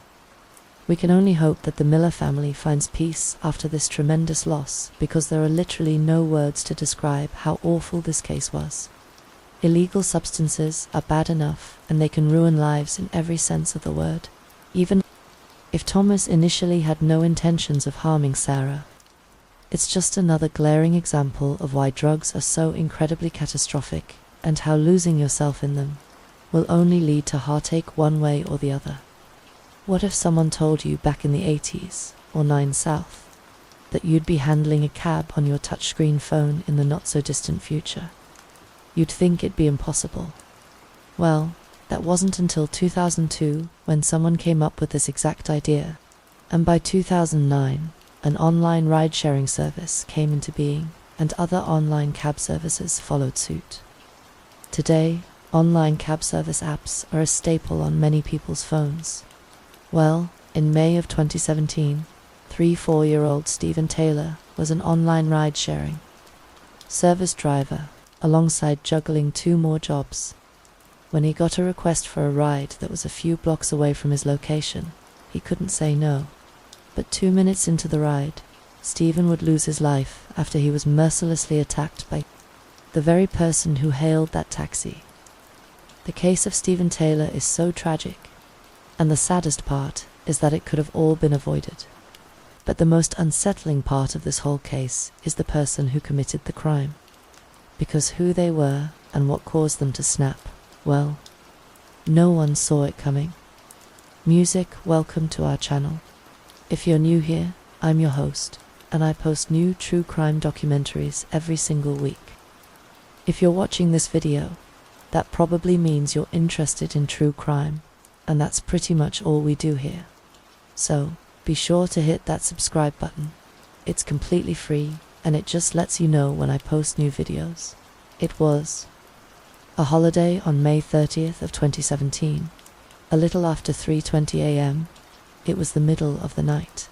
We can only hope that the Miller family finds peace after this tremendous loss, because there are literally no words to describe how awful this case was. Illegal substances are bad enough, and they can ruin lives in every sense of the word. Even if Thomas initially had no intentions of harming Sarah, it's just another glaring example of why drugs are so incredibly catastrophic, and how losing yourself in them will only lead to heartache one way or the other. What if someone told you back in the 80s, or 9 South, that you'd be handling a cab on your touchscreen phone in the not-so-distant future? You'd think it'd be impossible. Well, that wasn't until 2002 when someone came up with this exact idea, and by 2009, an online ride-sharing service came into being, and other online cab services followed suit. Today, online cab service apps are a staple on many people's phones. Well, in May of 2017, 4-year-old Stephen Taylor was an online ride-sharing service driver alongside juggling 2 more jobs. When he got a request for a ride that was a few blocks away from his location, he couldn't say no. But 2 minutes into the ride, Stephen would lose his life after he was mercilessly attacked by the very person who hailed that taxi. The case of Stephen Taylor is so tragic, and the saddest part is that it could have all been avoided. But the most unsettling part of this whole case is the person who committed the crime. Because who they were and what caused them to snap, well, no one saw it coming. Music, welcome to our channel. If you're new here, I'm your host, and I post new true crime documentaries every single week. If you're watching this video, that probably means you're interested in true crime, and that's pretty much all we do here. So, be sure to hit that subscribe button. It's completely free, and it just lets you know when I post new videos. It was a holiday on May 30th of 2017. A little after 3:20 a.m., it was the middle of the night.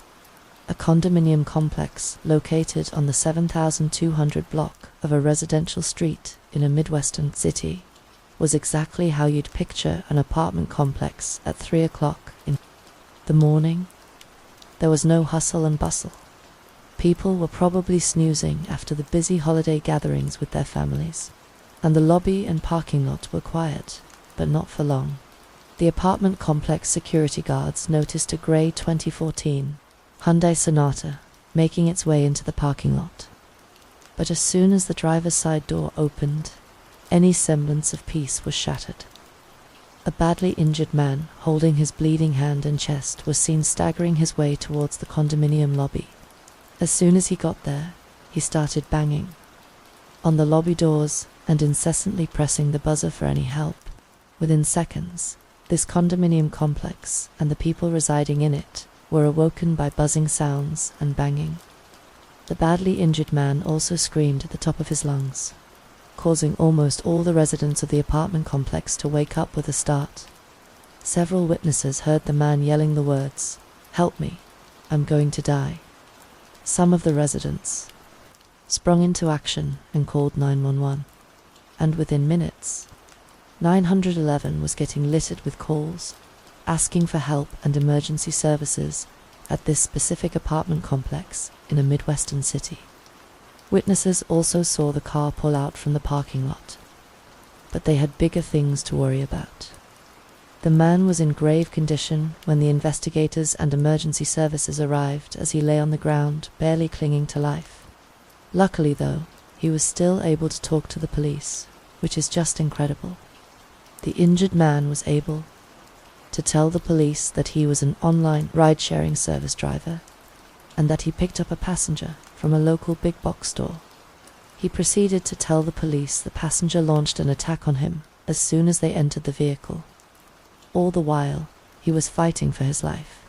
A condominium complex located on the 7,200 block of a residential street in a Midwestern city was exactly how you'd picture an apartment complex at 3 o'clock in the morning. There was no hustle and bustle. People were probably snoozing after the busy holiday gatherings with their families, and the lobby and parking lot were quiet, but not for long. The apartment complex security guards noticed a grey 2014 Hyundai Sonata making its way into the parking lot. But as soon as the driver's side door opened, any semblance of peace was shattered. A badly injured man, holding his bleeding hand and chest, was seen staggering his way towards the condominium lobby. As soon as he got there, he started banging on the lobby doors and incessantly pressing the buzzer for any help. Within seconds, this condominium complex and the people residing in it were awoken by buzzing sounds and banging. The badly injured man also screamed at the top of his lungs, causing almost all the residents of the apartment complex to wake up with a start. Several witnesses heard the man yelling the words, "Help me, I'm going to die." Some of the residents sprung into action and called 911, and within minutes, 911 was getting littered with calls, asking for help and emergency services at this specific apartment complex in a Midwestern city. Witnesses also saw the car pull out from the parking lot, but they had bigger things to worry about. The man was in grave condition when the investigators and emergency services arrived, as he lay on the ground, barely clinging to life. Luckily, though, he was still able to talk to the police, which is just incredible. The injured man was able to tell the police that he was an online ride-sharing service driver, and that he picked up a passenger from a local big box store. He proceeded to tell the police the passenger launched an attack on him as soon as they entered the vehicle. All the while, he was fighting for his life.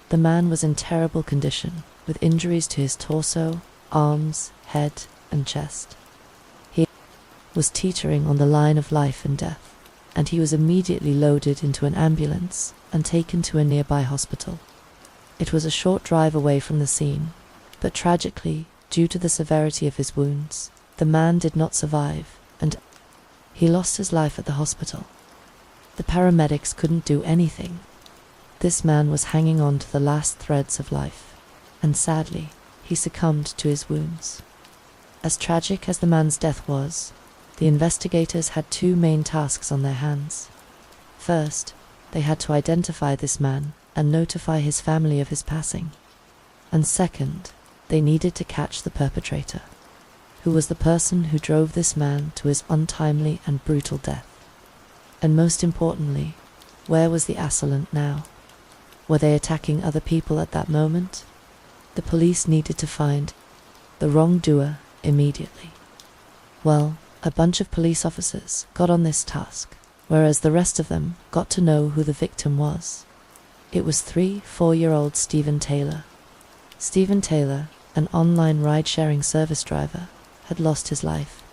The man was in terrible condition, with injuries to his torso, arms, head, and chest. He was teetering on the line of life and death, and he was immediately loaded into an ambulance and taken to a nearby hospital. It was a short drive away from the scene, but tragically, due to the severity of his wounds, the man did not survive, and he lost his life at the hospital. The paramedics couldn't do anything. This man was hanging on to the last threads of life, and sadly, he succumbed to his wounds. As tragic as the man's death was, the investigators had two main tasks on their hands. First, they had to identify this man and notify his family of his passing. And second, they needed to catch the perpetrator, who was the person who drove this man to his untimely and brutal death. And most importantly, where was the assailant now? Were they attacking other people at that moment? The police needed to find the wrongdoer immediately. Well, a bunch of police officers got on this task, whereas the rest of them got to know who the victim was. It was 4-year-old Stephen Taylor. Stephen Taylor, an online ride-sharing service driver, had lost his life.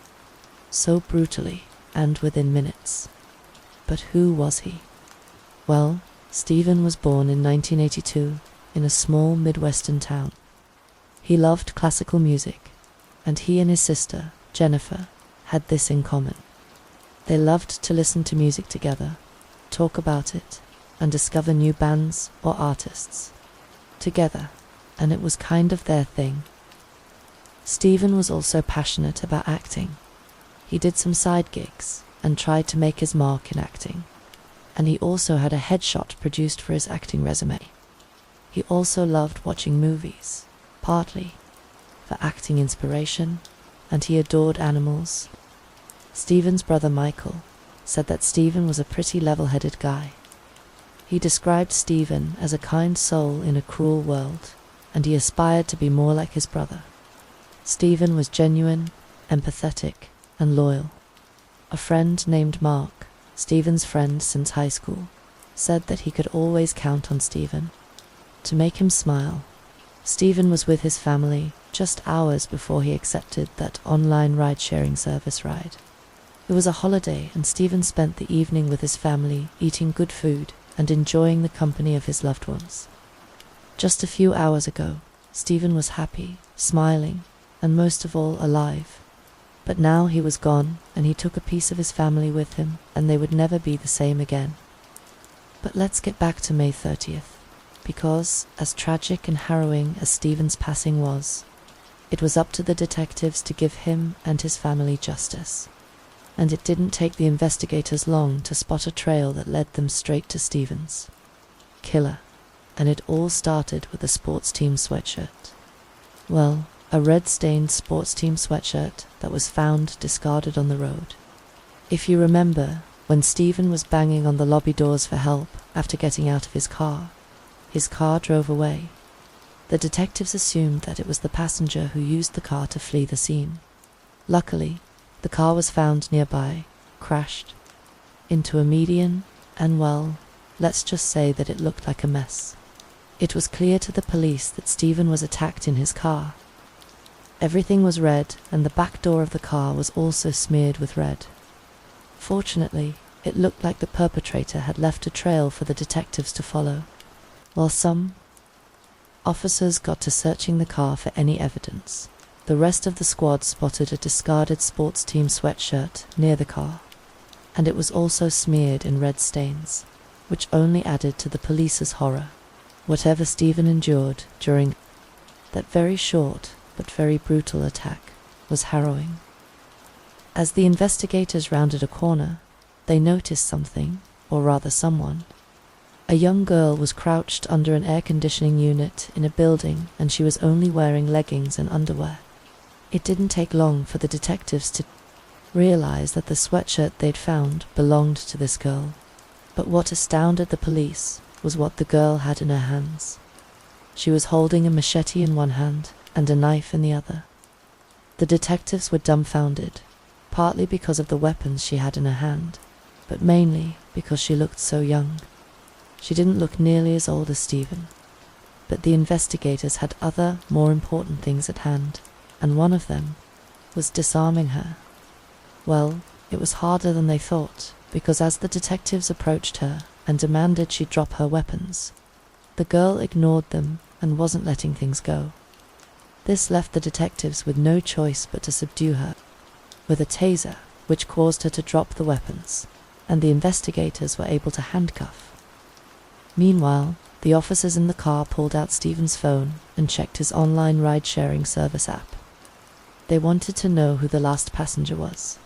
So brutally and within minutes. But who was he? Well, Stephen was born in 1982 in a small Midwestern town. He loved classical music, and he and his sister, Jennifer, had this in common. They loved to listen to music together, talk about it, and discover new bands or artists together, and it was kind of their thing. Stephen was also passionate about acting. He did some side gigs and tried to make his mark in acting, and he also had a headshot produced for his acting resume. He also loved watching movies, partly for acting inspiration, and he adored animals. Stephen's brother Michael said that Stephen was a pretty level-headed guy. He described Stephen as a kind soul in a cruel world, and he aspired to be more like his brother. Stephen was genuine, empathetic, and loyal. A friend named Mark, Stephen's friend since high school, said that he could always count on Stephen to make him smile. Stephen was with his family just hours before he accepted that online ride-sharing service ride. It was a holiday, and Stephen spent the evening with his family, eating good food and enjoying the company of his loved ones. Just a few hours ago, Stephen was happy, smiling, and most of all, alive. But now he was gone, and he took a piece of his family with him, and they would never be the same again. But let's get back to May 30th, because, as tragic and harrowing as Stephen's passing was, it was up to the detectives to give him and his family justice. And it didn't take the investigators long to spot a trail that led them straight to Stephen's killer. And it all started with a sports team sweatshirt. Well, a red-stained sports team sweatshirt that was found discarded on the road. If you remember, when Stephen was banging on the lobby doors for help after getting out of his car drove away. The detectives assumed that it was the passenger who used the car to flee the scene. Luckily, the car was found nearby, crashed into a median, and well, let's just say that it looked like a mess. It was clear to the police that Stephen was attacked in his car. Everything was red, and the back door of the car was also smeared with red. Fortunately, it looked like the perpetrator had left a trail for the detectives to follow. While some officers got to searching the car for any evidence, the rest of the squad spotted a discarded sports team sweatshirt near the car, and it was also smeared in red stains, which only added to the police's horror. Whatever Stephen endured during that very short but very brutal attack was harrowing. As the investigators rounded a corner, they noticed something, or rather someone. A young girl was crouched under an air conditioning unit in a building, and she was only wearing leggings and underwear. It didn't take long for the detectives to realize that the sweatshirt they'd found belonged to this girl. But what astounded the police was what the girl had in her hands. She was holding a machete in one hand and a knife in the other. The detectives were dumbfounded, partly because of the weapons she had in her hand, but mainly because she looked so young. She didn't look nearly as old as Stephen. But the investigators had other, more important things at hand, and one of them was disarming her. Well, it was harder than they thought, because as the detectives approached her and demanded she drop her weapons, the girl ignored them and wasn't letting things go. This left the detectives with no choice but to subdue her with a taser, which caused her to drop the weapons, and the investigators were able to handcuff. Meanwhile, the officers in the car pulled out Stephen's phone and checked his online ride-sharing service app. They wanted to know who the last passenger was,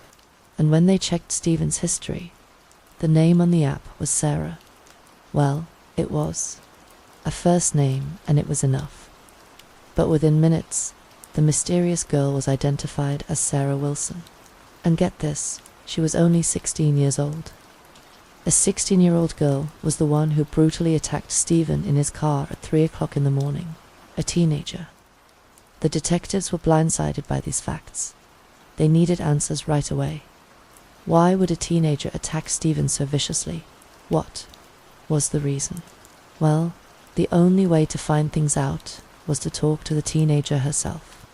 and when they checked Stephen's history, the name on the app was Sarah. Well, it was a first name, and it was enough. But within minutes, the mysterious girl was identified as Sarah Wilson. And get this, she was only 16 years old. A 16-year-old girl was the one who brutally attacked Stephen in his car at 3 o'clock in the morning, a teenager. The detectives were blindsided by these facts. They needed answers right away. Why would a teenager attack Stephen so viciously? What was the reason? Well, the only way to find things out was to talk to the teenager herself.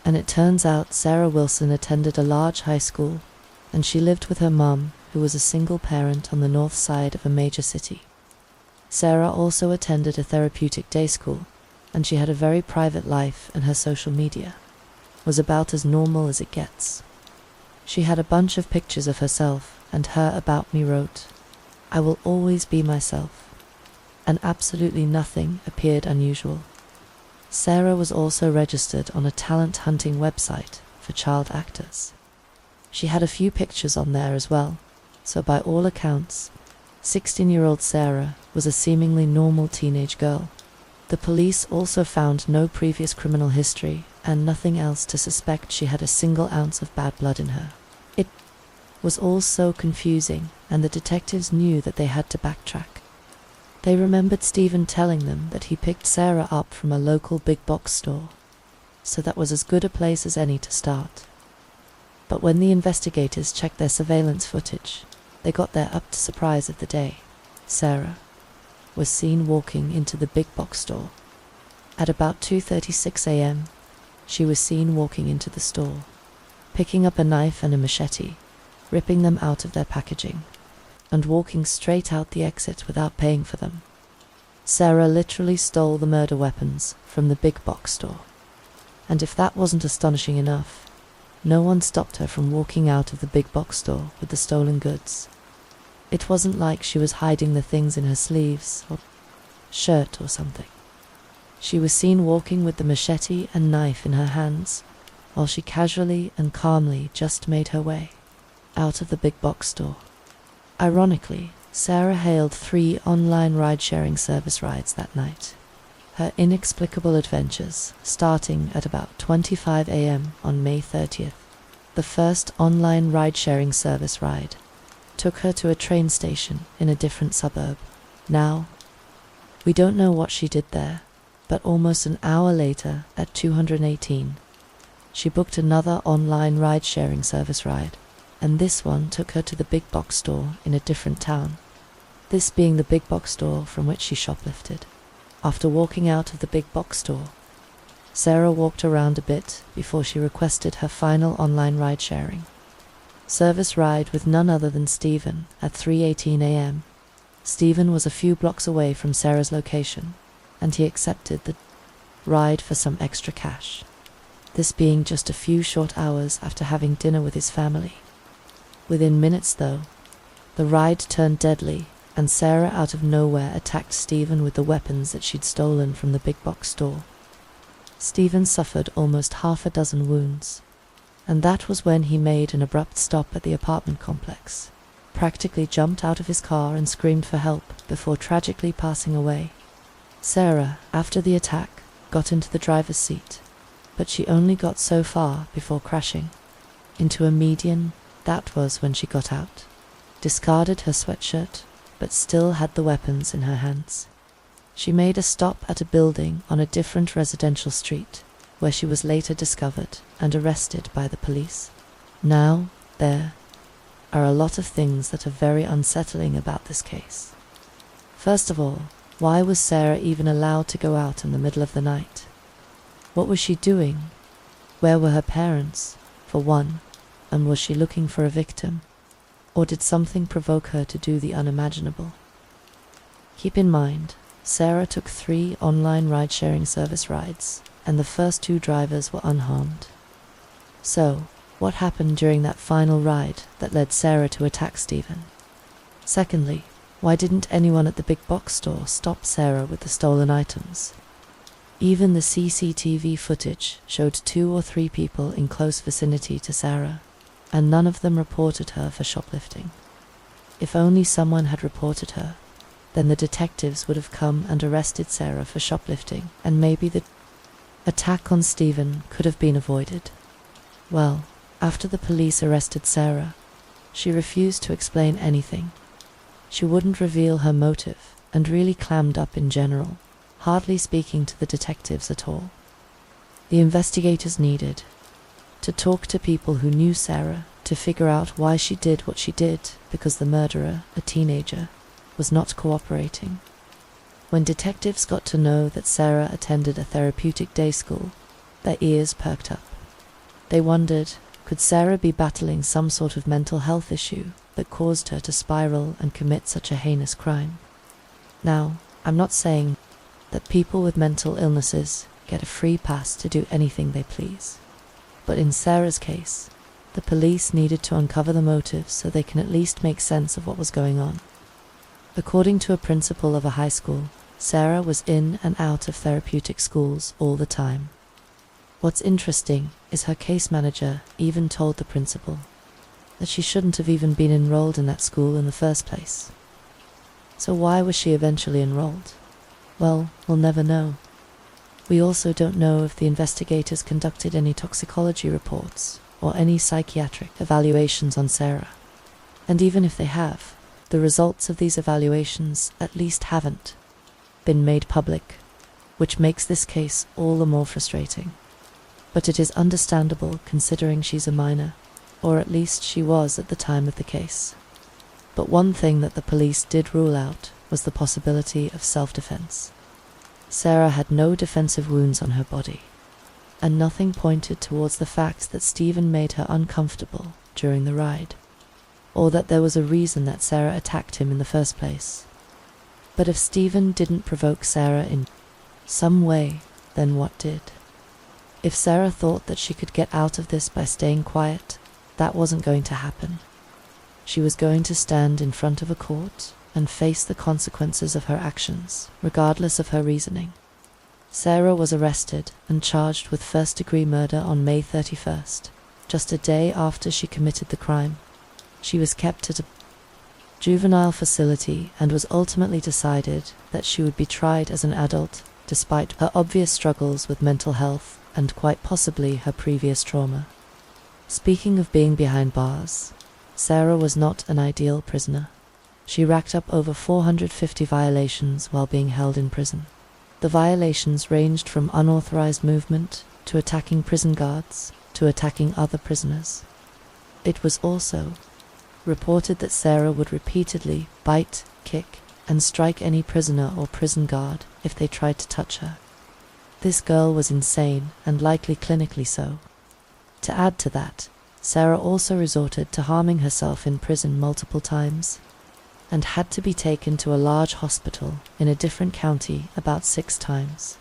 And it turns out Sarah Wilson attended a large high school, and she lived with her mum, who was a single parent on the north side of a major city. Sarah also attended a therapeutic day school, and she had a very private life, and her social media was about as normal as it gets. She had a bunch of pictures of herself, and her About Me wrote, "I will always be myself," and absolutely nothing appeared unusual. Sarah was also registered on a talent hunting website for child actors. She had a few pictures on there as well, so by all accounts, 16-year-old Sarah was a seemingly normal teenage girl. The police also found no previous criminal history and nothing else to suspect she had a single ounce of bad blood in her. It was all so confusing, and the detectives knew that they had to backtrack. They remembered Stephen telling them that he picked Sarah up from a local big box store, so that was as good a place as any to start. But when the investigators checked their surveillance footage, they got their surprise of the day. Sarah was seen walking into the big box store. At about 2:36 a.m., she was seen walking into the store, picking up a knife and a machete, ripping them out of their packaging, and walking straight out the exit without paying for them. Sarah literally stole the murder weapons from the big box store. And if that wasn't astonishing enough, no one stopped her from walking out of the big box store with the stolen goods. It wasn't like she was hiding the things in her sleeves or shirt or something. She was seen walking with the machete and knife in her hands, while she casually and calmly just made her way out of the big box store. Ironically, Sarah hailed 3 online ride-sharing service rides that night. Her inexplicable adventures starting at about 25 a.m. on May 30th. The first online ride-sharing service ride took her to a train station in a different suburb. Now, we don't know what she did there, but almost an hour later, at 218, she booked another online ride-sharing service ride, and this one took her to the big box store in a different town, this being the big box store from which she shoplifted. After walking out of the big box store, Sarah walked around a bit before she requested her final online ride-sharing service ride with none other than Stephen at 3:18 a.m. Stephen was a few blocks away from Sarah's location, and he accepted the ride for some extra cash, this being just a few short hours after having dinner with his family. Within minutes, though, the ride turned deadly, and Sarah out of nowhere attacked Stephen with the weapons that she'd stolen from the big box store. Stephen suffered almost half a dozen wounds, and that was when he made an abrupt stop at the apartment complex, practically jumped out of his car and screamed for help before tragically passing away. Sarah, after the attack, got into the driver's seat, but she only got so far before crashing into a median. That was when she got out, discarded her sweatshirt, but still had the weapons in her hands. She made a stop at a building on a different residential street, where she was later discovered and arrested by the police. Now, there are a lot of things that are very unsettling about this case. First of all, why was Sarah even allowed to go out in the middle of the night? What was she doing? Where were her parents, for one? And was she looking for a victim? Or did something provoke her to do the unimaginable? Keep in mind, Sarah took 3 online ride-sharing service rides and the first 2 drivers were unharmed. So, what happened during that final ride that led Sarah to attack Stephen? Secondly, why didn't anyone at the big box store stop Sarah with the stolen items? Even the CCTV footage showed 2 or 3 people in close vicinity to Sarah, and none of them reported her for shoplifting. If only someone had reported her, then the detectives would have come and arrested Sarah for shoplifting, and maybe the attack on Stephen could have been avoided. Well, after the police arrested Sarah, she refused to explain anything. She wouldn't reveal her motive and really clammed up in general, hardly speaking to the detectives at all. The investigators needed to talk to people who knew Sarah to figure out why she did what she did, because the murderer, a teenager, was not cooperating. When detectives got to know that Sarah attended a therapeutic day school, their ears perked up. They wondered, could Sarah be battling some sort of mental health issue that caused her to spiral and commit such a heinous crime? Now, I'm not saying that people with mental illnesses get a free pass to do anything they please. But in Sarah's case, the police needed to uncover the motives so they can at least make sense of what was going on. According to a principal of a high school, Sarah was in and out of therapeutic schools all the time. What's interesting is her case manager even told the principal that she shouldn't have even been enrolled in that school in the first place. So why was she eventually enrolled? Well, we'll never know. We also don't know if the investigators conducted any toxicology reports or any psychiatric evaluations on Sarah. And even if they have, the results of these evaluations at least haven't been made public, which makes this case all the more frustrating. But it is understandable considering she's a minor, or at least she was at the time of the case. But one thing that the police did rule out was the possibility of self-defense. Sarah had no defensive wounds on her body, and nothing pointed towards the fact that Stephen made her uncomfortable during the ride, or that there was a reason that Sarah attacked him in the first place. But if Stephen didn't provoke Sarah in some way, then what did? If Sarah thought that she could get out of this by staying quiet, that wasn't going to happen. She was going to stand in front of a court and face the consequences of her actions, regardless of her reasoning. Sarah was arrested and charged with first-degree murder on May 31st, just a day after she committed the crime. She was kept at a juvenile facility and was ultimately decided that she would be tried as an adult, despite her obvious struggles with mental health and quite possibly her previous trauma. Speaking of being behind bars, Sarah was not an ideal prisoner. She racked up over 450 violations while being held in prison. The violations ranged from unauthorized movement to attacking prison guards to attacking other prisoners. It was also reported that Sarah would repeatedly bite, kick, and strike any prisoner or prison guard if they tried to touch her. This girl was insane and likely clinically so. To add to that, Sarah also resorted to harming herself in prison multiple times and had to be taken to a large hospital in a different county about 6 times.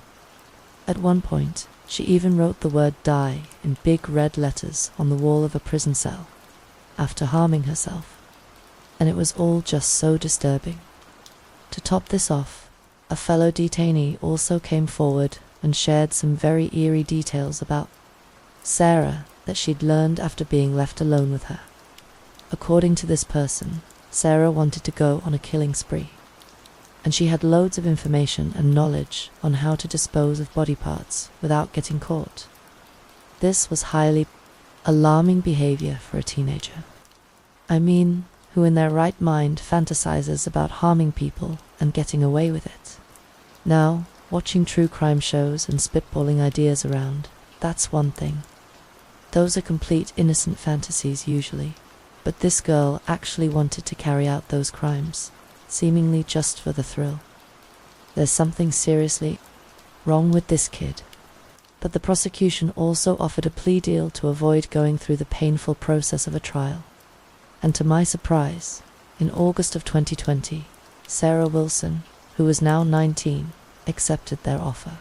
At one point, she even wrote the word "die" in big red letters on the wall of a prison cell after harming herself, and it was all just so disturbing. To top this off, a fellow detainee also came forward and shared some very eerie details about Sarah that she'd learned after being left alone with her. According to this person, Sarah wanted to go on a killing spree, and she had loads of information and knowledge on how to dispose of body parts without getting caught. This was highly alarming behavior for a teenager. I mean, who in their right mind fantasizes about harming people and getting away with it? Now, watching true crime shows and spitballing ideas around, that's one thing. Those are complete innocent fantasies usually, but this girl actually wanted to carry out those crimes, seemingly just for the thrill. There's something seriously wrong with this kid. But the prosecution also offered a plea deal to avoid going through the painful process of a trial. And to my surprise, in August of 2020, Sarah Wilson, who was now 19, accepted their offer.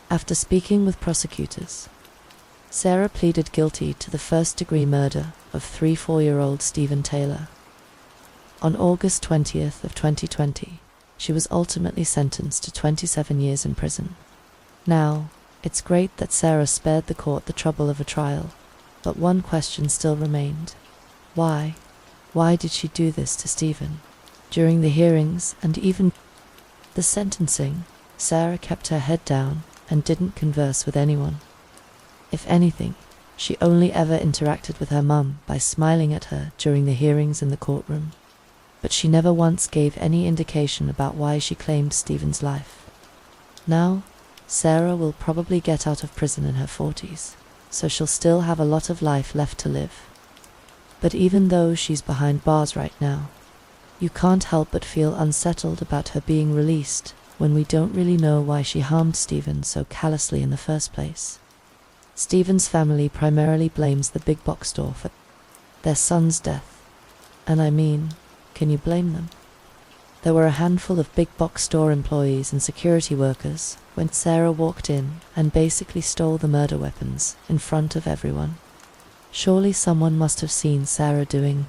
After speaking with prosecutors, Sarah pleaded guilty to the first-degree murder of 4-year-old Stephen Taylor. On August 20th of 2020, she was ultimately sentenced to 27 years in prison. Now, it's great that Sarah spared the court the trouble of a trial, but one question still remained. Why? Why did she do this to Stephen? During the hearings and even the sentencing, Sarah kept her head down and didn't converse with anyone. If anything, she only ever interacted with her mum by smiling at her during the hearings in the courtroom. But she never once gave any indication about why she claimed Stephen's life. Now, Sarah will probably get out of prison in her 40s, so she'll still have a lot of life left to live. But even though she's behind bars right now, you can't help but feel unsettled about her being released when we don't really know why she harmed Stephen so callously in the first place. Stephen's family primarily blames the big box store for their son's death. And I mean, can you blame them? There were a handful of big box store employees and security workers when Sarah walked in and basically stole the murder weapons in front of everyone. Surely someone must have seen Sarah doing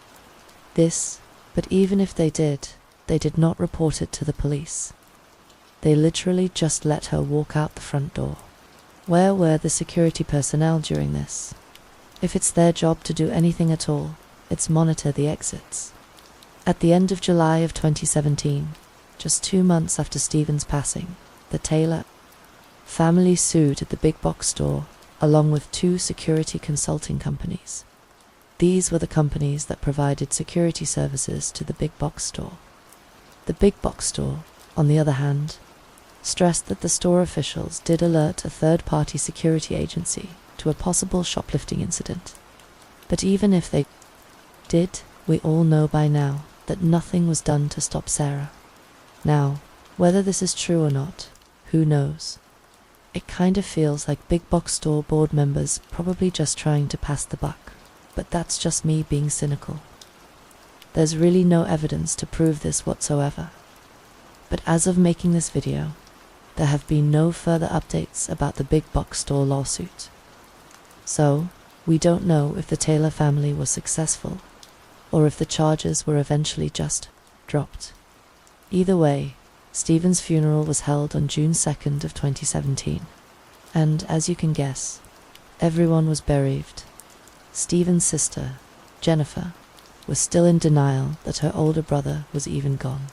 this, but even if they did not report it to the police. They literally just let her walk out the front door. Where were the security personnel during this? If it's their job to do anything at all, it's monitor the exits. At the end of July of 2017, just 2 months after Stephen's passing, the Taylor family sued at the big box store along with 2 security consulting companies. These were the companies that provided security services to the big box store. The big box store, on the other hand, stressed that the store officials did alert a third-party security agency to a possible shoplifting incident. But even if they did, we all know by now that nothing was done to stop Sarah. Now, whether this is true or not, who knows? It kind of feels like big box store board members probably just trying to pass the buck, but that's just me being cynical. There's really no evidence to prove this whatsoever. But as of making this video, there have been no further updates about the big box store lawsuit. So, we don't know if the Taylor family was successful, or if the charges were eventually just dropped. Either way, Stephen's funeral was held on June 2nd of 2017. And as you can guess, everyone was bereaved. Stephen's sister, Jennifer, was still in denial that her older brother was even gone.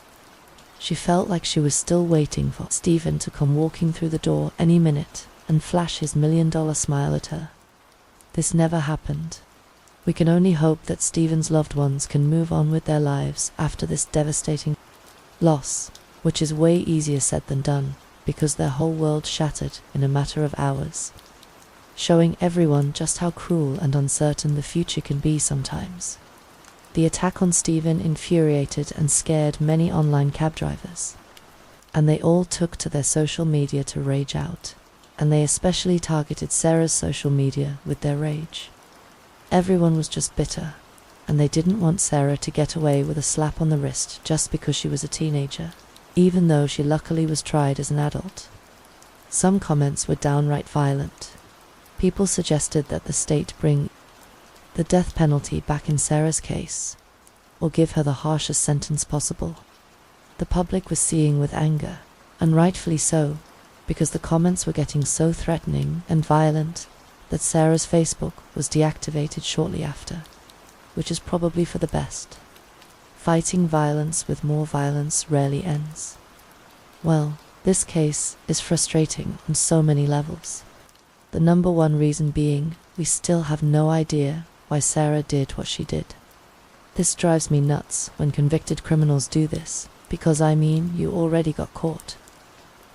She felt like she was still waiting for Stephen to come walking through the door any minute and flash his $1 million smile at her. This never happened. We can only hope that Stephen's loved ones can move on with their lives after this devastating loss, which is way easier said than done, because their whole world shattered in a matter of hours, showing everyone just how cruel and uncertain the future can be sometimes. The attack on Stephen infuriated and scared many online cab drivers, and they all took to their social media to rage out, and they especially targeted Sarah's social media with their rage. Everyone was just bitter, and they didn't want Sarah to get away with a slap on the wrist just because she was a teenager, even though she luckily was tried as an adult. Some comments were downright violent. People suggested that the state bring the death penalty back in Sarah's case, or give her the harshest sentence possible. The public was seething with anger, and rightfully so, because the comments were getting so threatening and violent that Sarah's Facebook was deactivated shortly after, which is probably for the best. Fighting violence with more violence rarely ends. Well, this case is frustrating on so many levels. The number one reason being, we still have no idea why Sarah did what she did. This drives me nuts when convicted criminals do this, because I mean, you already got caught.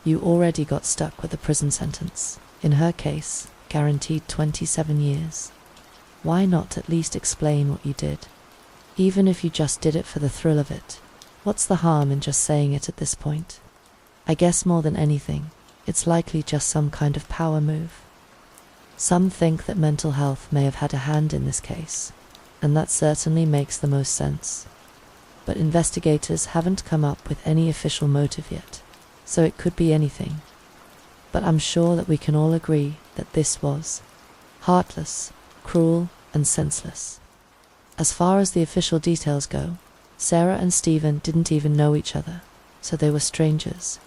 You already got stuck with a prison sentence. In her case, guaranteed 27 years. Why not at least explain what you did? Even if you just did it for the thrill of it, what's the harm in just saying it at this point? I guess more than anything, it's likely just some kind of power move. Some think that mental health may have had a hand in this case, and that certainly makes the most sense. But investigators haven't come up with any official motive yet, so it could be anything. but I'm sure that we can all agree that this was heartless, cruel, and senseless. As far as the official details go, Sarah and Stephen didn't even know each other, so they were strangers,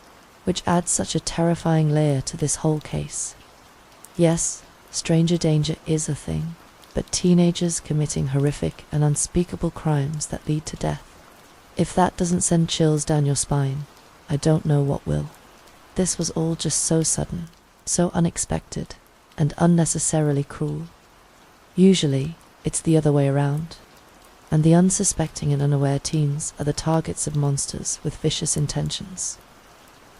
which adds such a terrifying layer to this whole case. Yes, stranger danger is a thing, but teenagers committing horrific and unspeakable crimes that lead to death. If that doesn't send chills down your spine, I don't know what will. This was all just so sudden, so unexpected, and unnecessarily cruel. Usually, it's the other way around, and the unsuspecting and unaware teens are the targets of monsters with vicious intentions.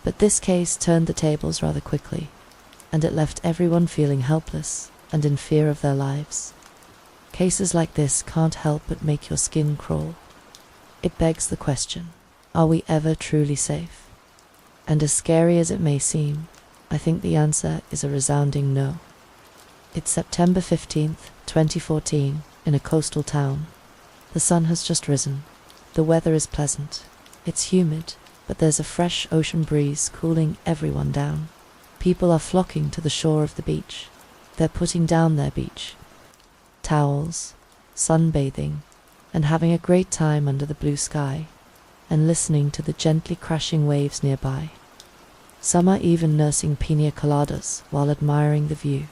But this case turned the tables rather quickly, and it left everyone feeling helpless and in fear of their lives. Cases like this can't help but make your skin crawl. It begs the question, are we ever truly safe? And as scary as it may seem, I think the answer is a resounding no. It's September 15th, 2014, in a coastal town. The sun has just risen. The weather is pleasant. It's humid, but there's a fresh ocean breeze cooling everyone down. People are flocking to the shore of the beach. They're putting down their beach towels, sunbathing, and having a great time under the blue sky, and listening to the gently crashing waves nearby. Some are even nursing pina coladas while admiring the view.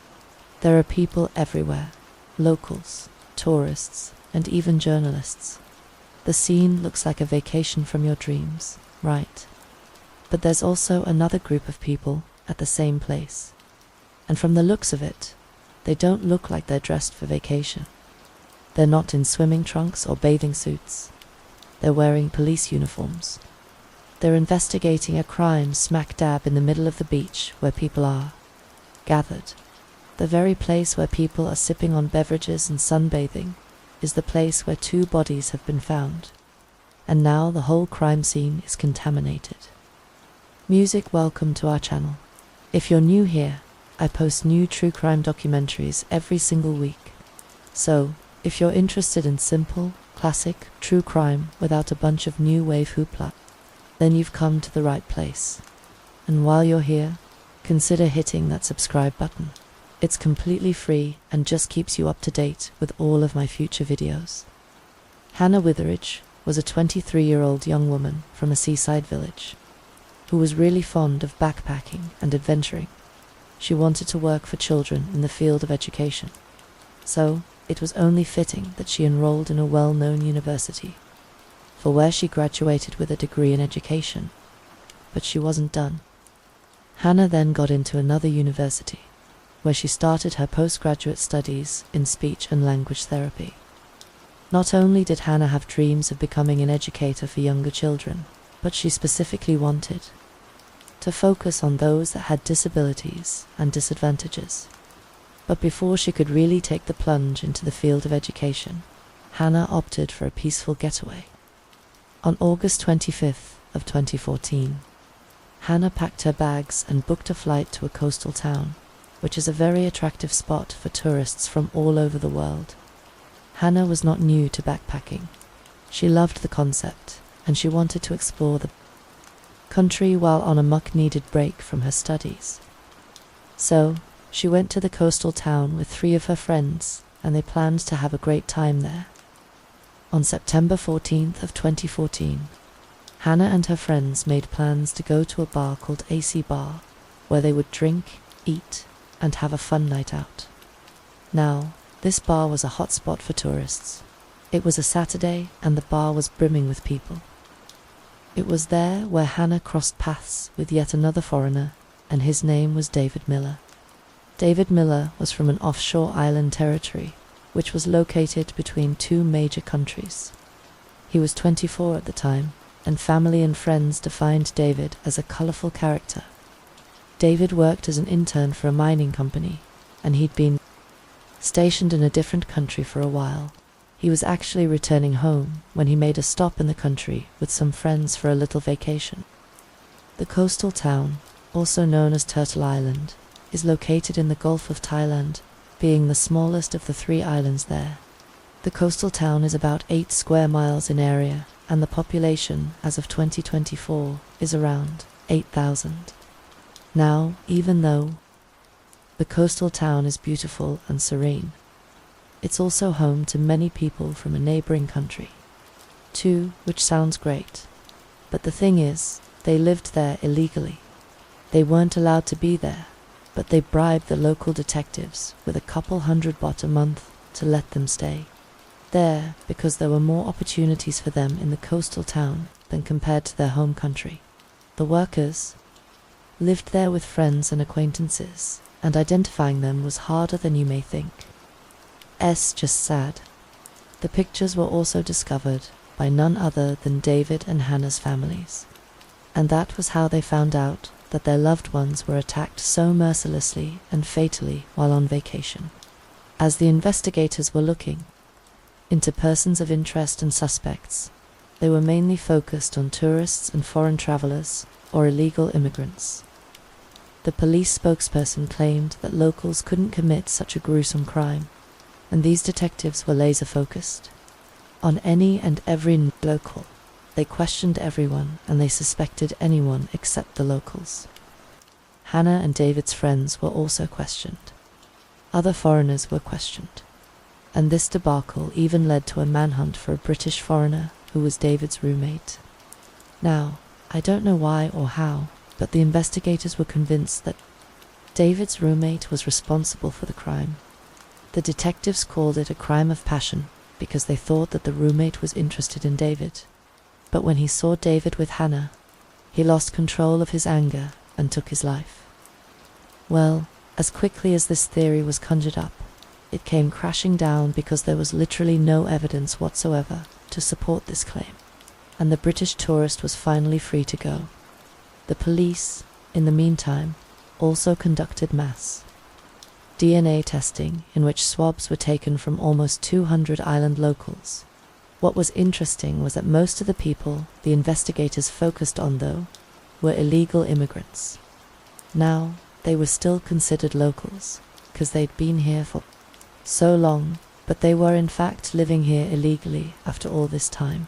There are people everywhere, locals, tourists, and even journalists. The scene looks like a vacation from your dreams, right? But there's also another group of people at the same place. And from the looks of it, they don't look like they're dressed for vacation. They're not in swimming trunks or bathing suits. They're wearing police uniforms. They're investigating a crime smack dab in the middle of the beach where people are gathered. The very place where people are sipping on beverages and sunbathing is the place where 2 bodies have been found. And now the whole crime scene is contaminated. Music, welcome to our channel. If you're new here, I post new true crime documentaries every single week. So, if you're interested in simple, classic, true crime without a bunch of new wave hoopla, then you've come to the right place. And while you're here, consider hitting that subscribe button. It's completely free and just keeps you up to date with all of my future videos. Hannah Witheridge was a 23-year-old young woman from a seaside village who was really fond of backpacking and adventuring. She wanted to work for children in the field of education, so it was only fitting that she enrolled in a well-known university, for where she graduated with a degree in education. But she wasn't done. Hannah then got into another university, where she started her postgraduate studies in speech and language therapy. Not only did Hannah have dreams of becoming an educator for younger children, but she specifically wanted to focus on those that had disabilities and disadvantages. But before she could really take the plunge into the field of education, Hannah opted for a peaceful getaway. On August 25th of 2014, Hannah packed her bags and booked a flight to a coastal town, which is a very attractive spot for tourists from all over the world. Hannah was not new to backpacking. She loved the concept, and she wanted to explore the country while on a much-needed break from her studies. So, she went to the coastal town with 3 of her friends, and they planned to have a great time there. On September 14th of 2014, Hannah and her friends made plans to go to a bar called AC Bar, where they would drink, eat, and have a fun night out. Now, this bar was a hot spot for tourists. It was a Saturday, and the bar was brimming with people. It was there where Hannah crossed paths with yet another foreigner, and his name was David Miller. David Miller was from an offshore island territory, which was located between 2 major countries. He was 24 at the time, and family and friends defined David as a colorful character. David worked as an intern for a mining company, and he'd been stationed in a different country for a while. He was actually returning home when he made a stop in the country with some friends for a little vacation. The coastal town, also known as Turtle Island, is located in the Gulf of Thailand, being the smallest of the 3 islands there. The coastal town is about 8 square miles in area, and the population, as of 2024, is around 8,000. Now, even though the coastal town is beautiful and serene, it's also home to many people from a neighboring country, too, which sounds great. But the thing is, they lived there illegally. They weren't allowed to be there, but they bribed the local detectives with a couple $100 a month to let them stay there because there were more opportunities for them in the coastal town than compared to their home country. The workers lived there with friends and acquaintances, and identifying them was harder than you may think. Just sad. The pictures were also discovered by none other than David and Hannah's families, and that was how they found out that their loved ones were attacked so mercilessly and fatally while on vacation. As the investigators were looking into persons of interest and suspects, they were mainly focused on tourists and foreign travelers or illegal immigrants. The police spokesperson claimed that locals couldn't commit such a gruesome crime, and these detectives were laser-focused on any and every local. They questioned everyone, and they suspected anyone except the locals. Hannah and David's friends were also questioned. Other foreigners were questioned, and this debacle even led to a manhunt for a British foreigner who was David's roommate. Now, I don't know why or how, but the investigators were convinced that David's roommate was responsible for the crime. The detectives called it a crime of passion because they thought that the roommate was interested in David. But when he saw David with Hannah, he lost control of his anger and took his life. Well, as quickly as this theory was conjured up, it came crashing down because there was literally no evidence whatsoever to support this claim, and the British tourist was finally free to go. The police, in the meantime, also conducted mass DNA testing in which swabs were taken from almost 200 island locals. What was interesting was that most of the people the investigators focused on, though, were illegal immigrants. Now, they were still considered locals, because they'd been here for so long, but they were in fact living here illegally after all this time.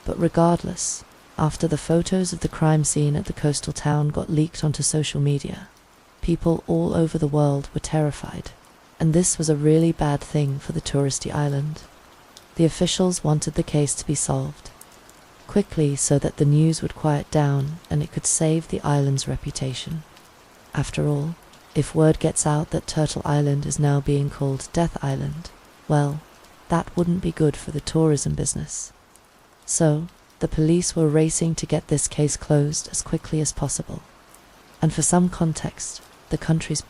But regardless, after the photos of the crime scene at the coastal town got leaked onto social media, people all over the world were terrified, and this was a really bad thing for the touristy island. The officials wanted the case to be solved quickly so that the news would quiet down and it could save the island's reputation. After all, if word gets out that Turtle Island is now being called Death Island, well, that wouldn't be good for the tourism business. So, the police were racing to get this case closed as quickly as possible. And for some context, the country's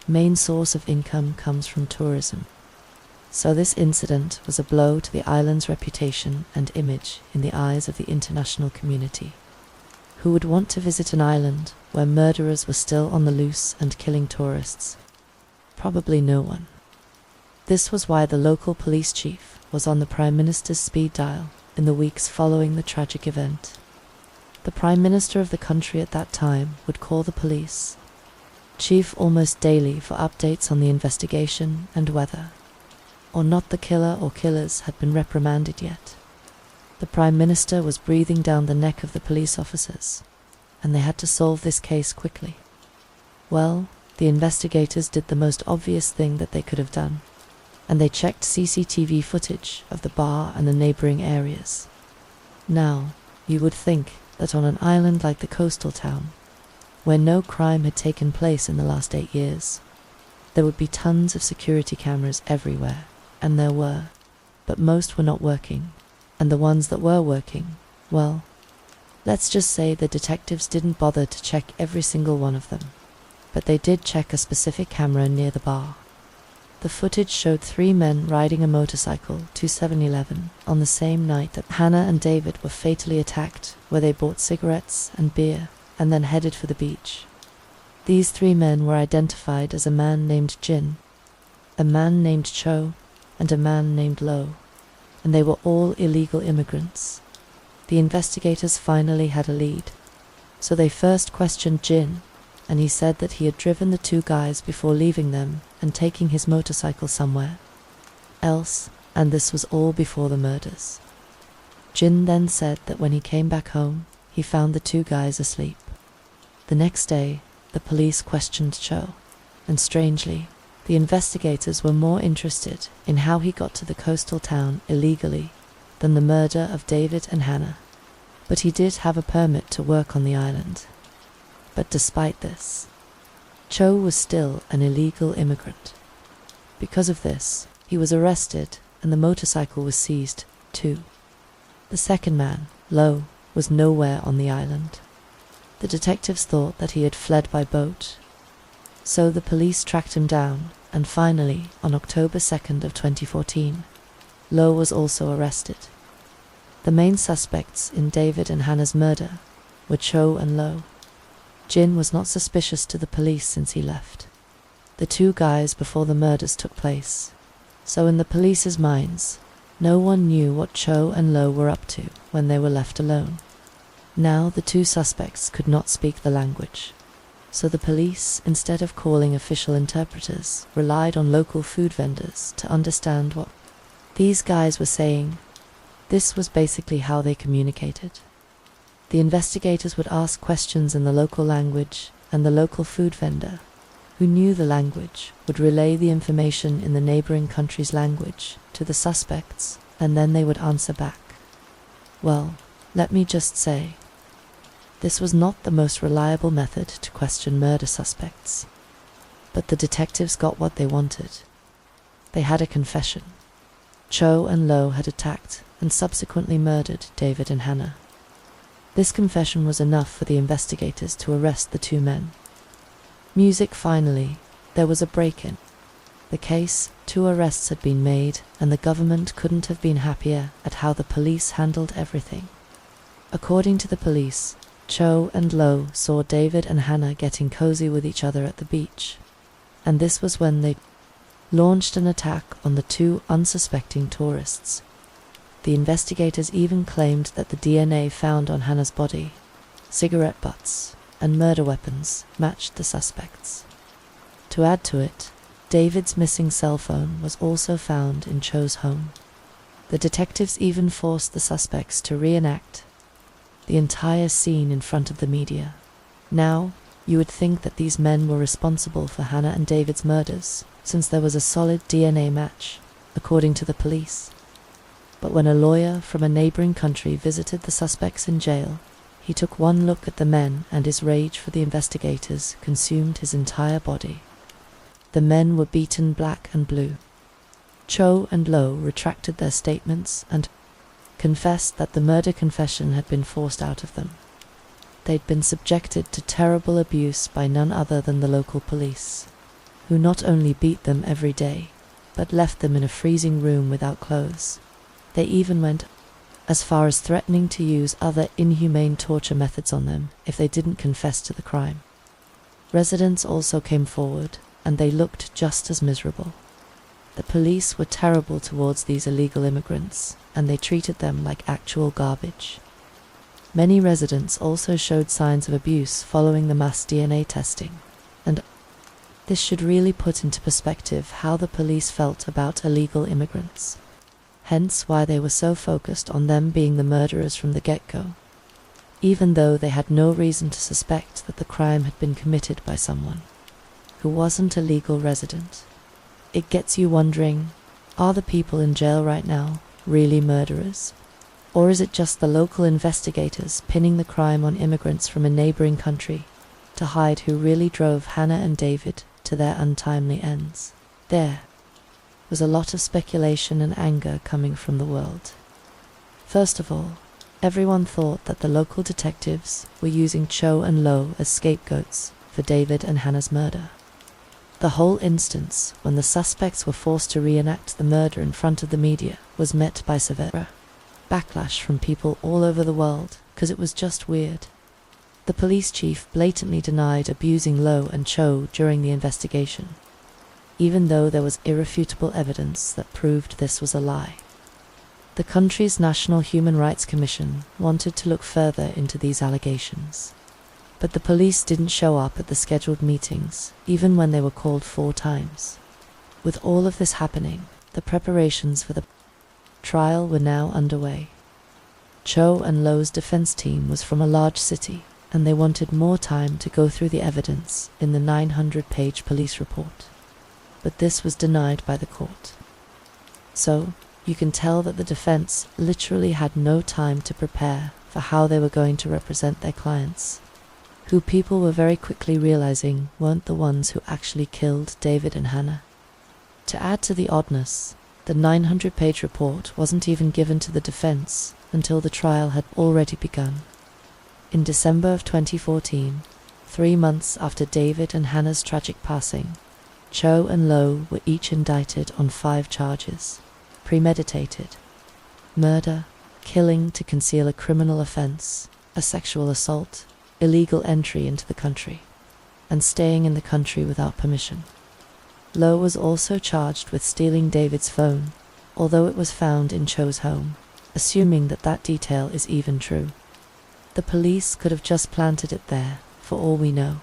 main source of income comes from tourism. So this incident was a blow to the island's reputation and image in the eyes of the international community. Who would want to visit an island where murderers were still on the loose and killing tourists? Probably no one. This was why the local police chief was on the Prime Minister's speed dial in the weeks following the tragic event. The Prime Minister of the country at that time would call the police chief almost daily for updates on the investigation and whether or not the killer or killers had been reprimanded yet. The Prime Minister was breathing down the neck of the police officers, and they had to solve this case quickly. Well, the investigators did the most obvious thing that they could have done, and they checked CCTV footage of the bar and the neighboring areas. Now, you would think that on an island like the coastal town, where no crime had taken place in the last 8 years, there would be tons of security cameras everywhere, and there were, but most were not working, and the ones that were working, well, let's just say the detectives didn't bother to check every single one of them, but they did check a specific camera near the bar. The footage showed 3 men riding a motorcycle to 7-Eleven on the same night that Hannah and David were fatally attacked, where they bought cigarettes and beer and then headed for the beach. These 3 men were identified as a man named Jin, a man named Cho, and a man named Lo, and they were all illegal immigrants. The investigators finally had a lead, so they first questioned Jin, and he said that he had driven the 2 guys before leaving them and taking his motorcycle somewhere else, and this was all before the murders. Jin then said that when he came back home, he found the 2 guys asleep. The next day, the police questioned Cho, and strangely, the investigators were more interested in how he got to the coastal town illegally than the murder of David and Hannah. But he did have a permit to work on the island. But despite this, Cho was still an illegal immigrant. Because of this, he was arrested and the motorcycle was seized too. The second man, Lo, was nowhere on the island. The detectives thought that he had fled by boat. So the police tracked him down, and finally, on October 2nd of 2014, Lo was also arrested. The main suspects in David and Hannah's murder were Cho and Lo. Jin was not suspicious to the police since he left the two guys before the murders took place. So in the police's minds, no one knew what Cho and Lo were up to when they were left alone. Now the two suspects could not speak the language. So the police, instead of calling official interpreters, relied on local food vendors to understand what these guys were saying. This was basically how they communicated. The investigators would ask questions in the local language, and the local food vendor, who knew the language, would relay the information in the neighboring country's language to the suspects, and then they would answer back. Well, let me just say, this was not the most reliable method to question murder suspects. But the detectives got what they wanted. They had a confession. Cho and Lo had attacked and subsequently murdered David and Hannah. This confession was enough for the investigators to arrest the two men. Music finally, there was a break-in. The case, 2 arrests had been made, and the government couldn't have been happier at how the police handled everything. According to the police, Cho and Lo saw David and Hannah getting cozy with each other at the beach, and this was when they launched an attack on the 2 unsuspecting tourists. The investigators even claimed that the DNA found on Hannah's body, cigarette butts, and murder weapons matched the suspects. To add to it, David's missing cell phone was also found in Cho's home. The detectives even forced the suspects to reenact the entire scene in front of the media. Now, you would think that these men were responsible for Hannah and David's murders, since there was a solid DNA match, according to the police. But when a lawyer from a neighboring country visited the suspects in jail, he took one look at the men and his rage for the investigators consumed his entire body. The men were beaten black and blue. Cho and Lo retracted their statements and confessed that the murder confession had been forced out of them. They'd been subjected to terrible abuse by none other than the local police, who not only beat them every day, but left them in a freezing room without clothes. They even went as far as threatening to use other inhumane torture methods on them if they didn't confess to the crime. Residents also came forward, and they looked just as miserable. The police were terrible towards these illegal immigrants, and they treated them like actual garbage. Many residents also showed signs of abuse following the mass DNA testing, and this should really put into perspective how the police felt about illegal immigrants. Hence why they were so focused on them being the murderers from the get-go, even though they had no reason to suspect that the crime had been committed by someone who wasn't a legal resident. It gets you wondering, are the people in jail right now really murderers? Or is it just the local investigators pinning the crime on immigrants from a neighboring country to hide who really drove Hannah and David to their untimely ends? There was a lot of speculation and anger coming from the world. First of all, everyone thought that the local detectives were using Cho and Lo as scapegoats for David and Hannah's murder. The whole instance, when the suspects were forced to reenact the murder in front of the media, was met by severe backlash from people all over the world, because it was just weird. The police chief blatantly denied abusing Lo and Cho during the investigation, even though there was irrefutable evidence that proved this was a lie. The country's National Human Rights Commission wanted to look further into these allegations, but the police didn't show up at the scheduled meetings, even when they were called 4 times. With all of this happening, the preparations for the trial were now underway. Cho and Lo's defense team was from a large city, and they wanted more time to go through the evidence in the 900-page police report. But this was denied by the court. So, you can tell that the defense literally had no time to prepare for how they were going to represent their clients, who people were very quickly realizing weren't the ones who actually killed David and Hannah. To add to the oddness, the 900-page report wasn't even given to the defense until the trial had already begun. In December of 2014, 3 months after David and Hannah's tragic passing, Cho and Lo were each indicted on 5 charges: premeditated, murder, killing to conceal a criminal offense, a sexual assault, illegal entry into the country, and staying in the country without permission. Lo was also charged with stealing David's phone, although it was found in Cho's home, assuming that that detail is even true. The police could have just planted it there, for all we know.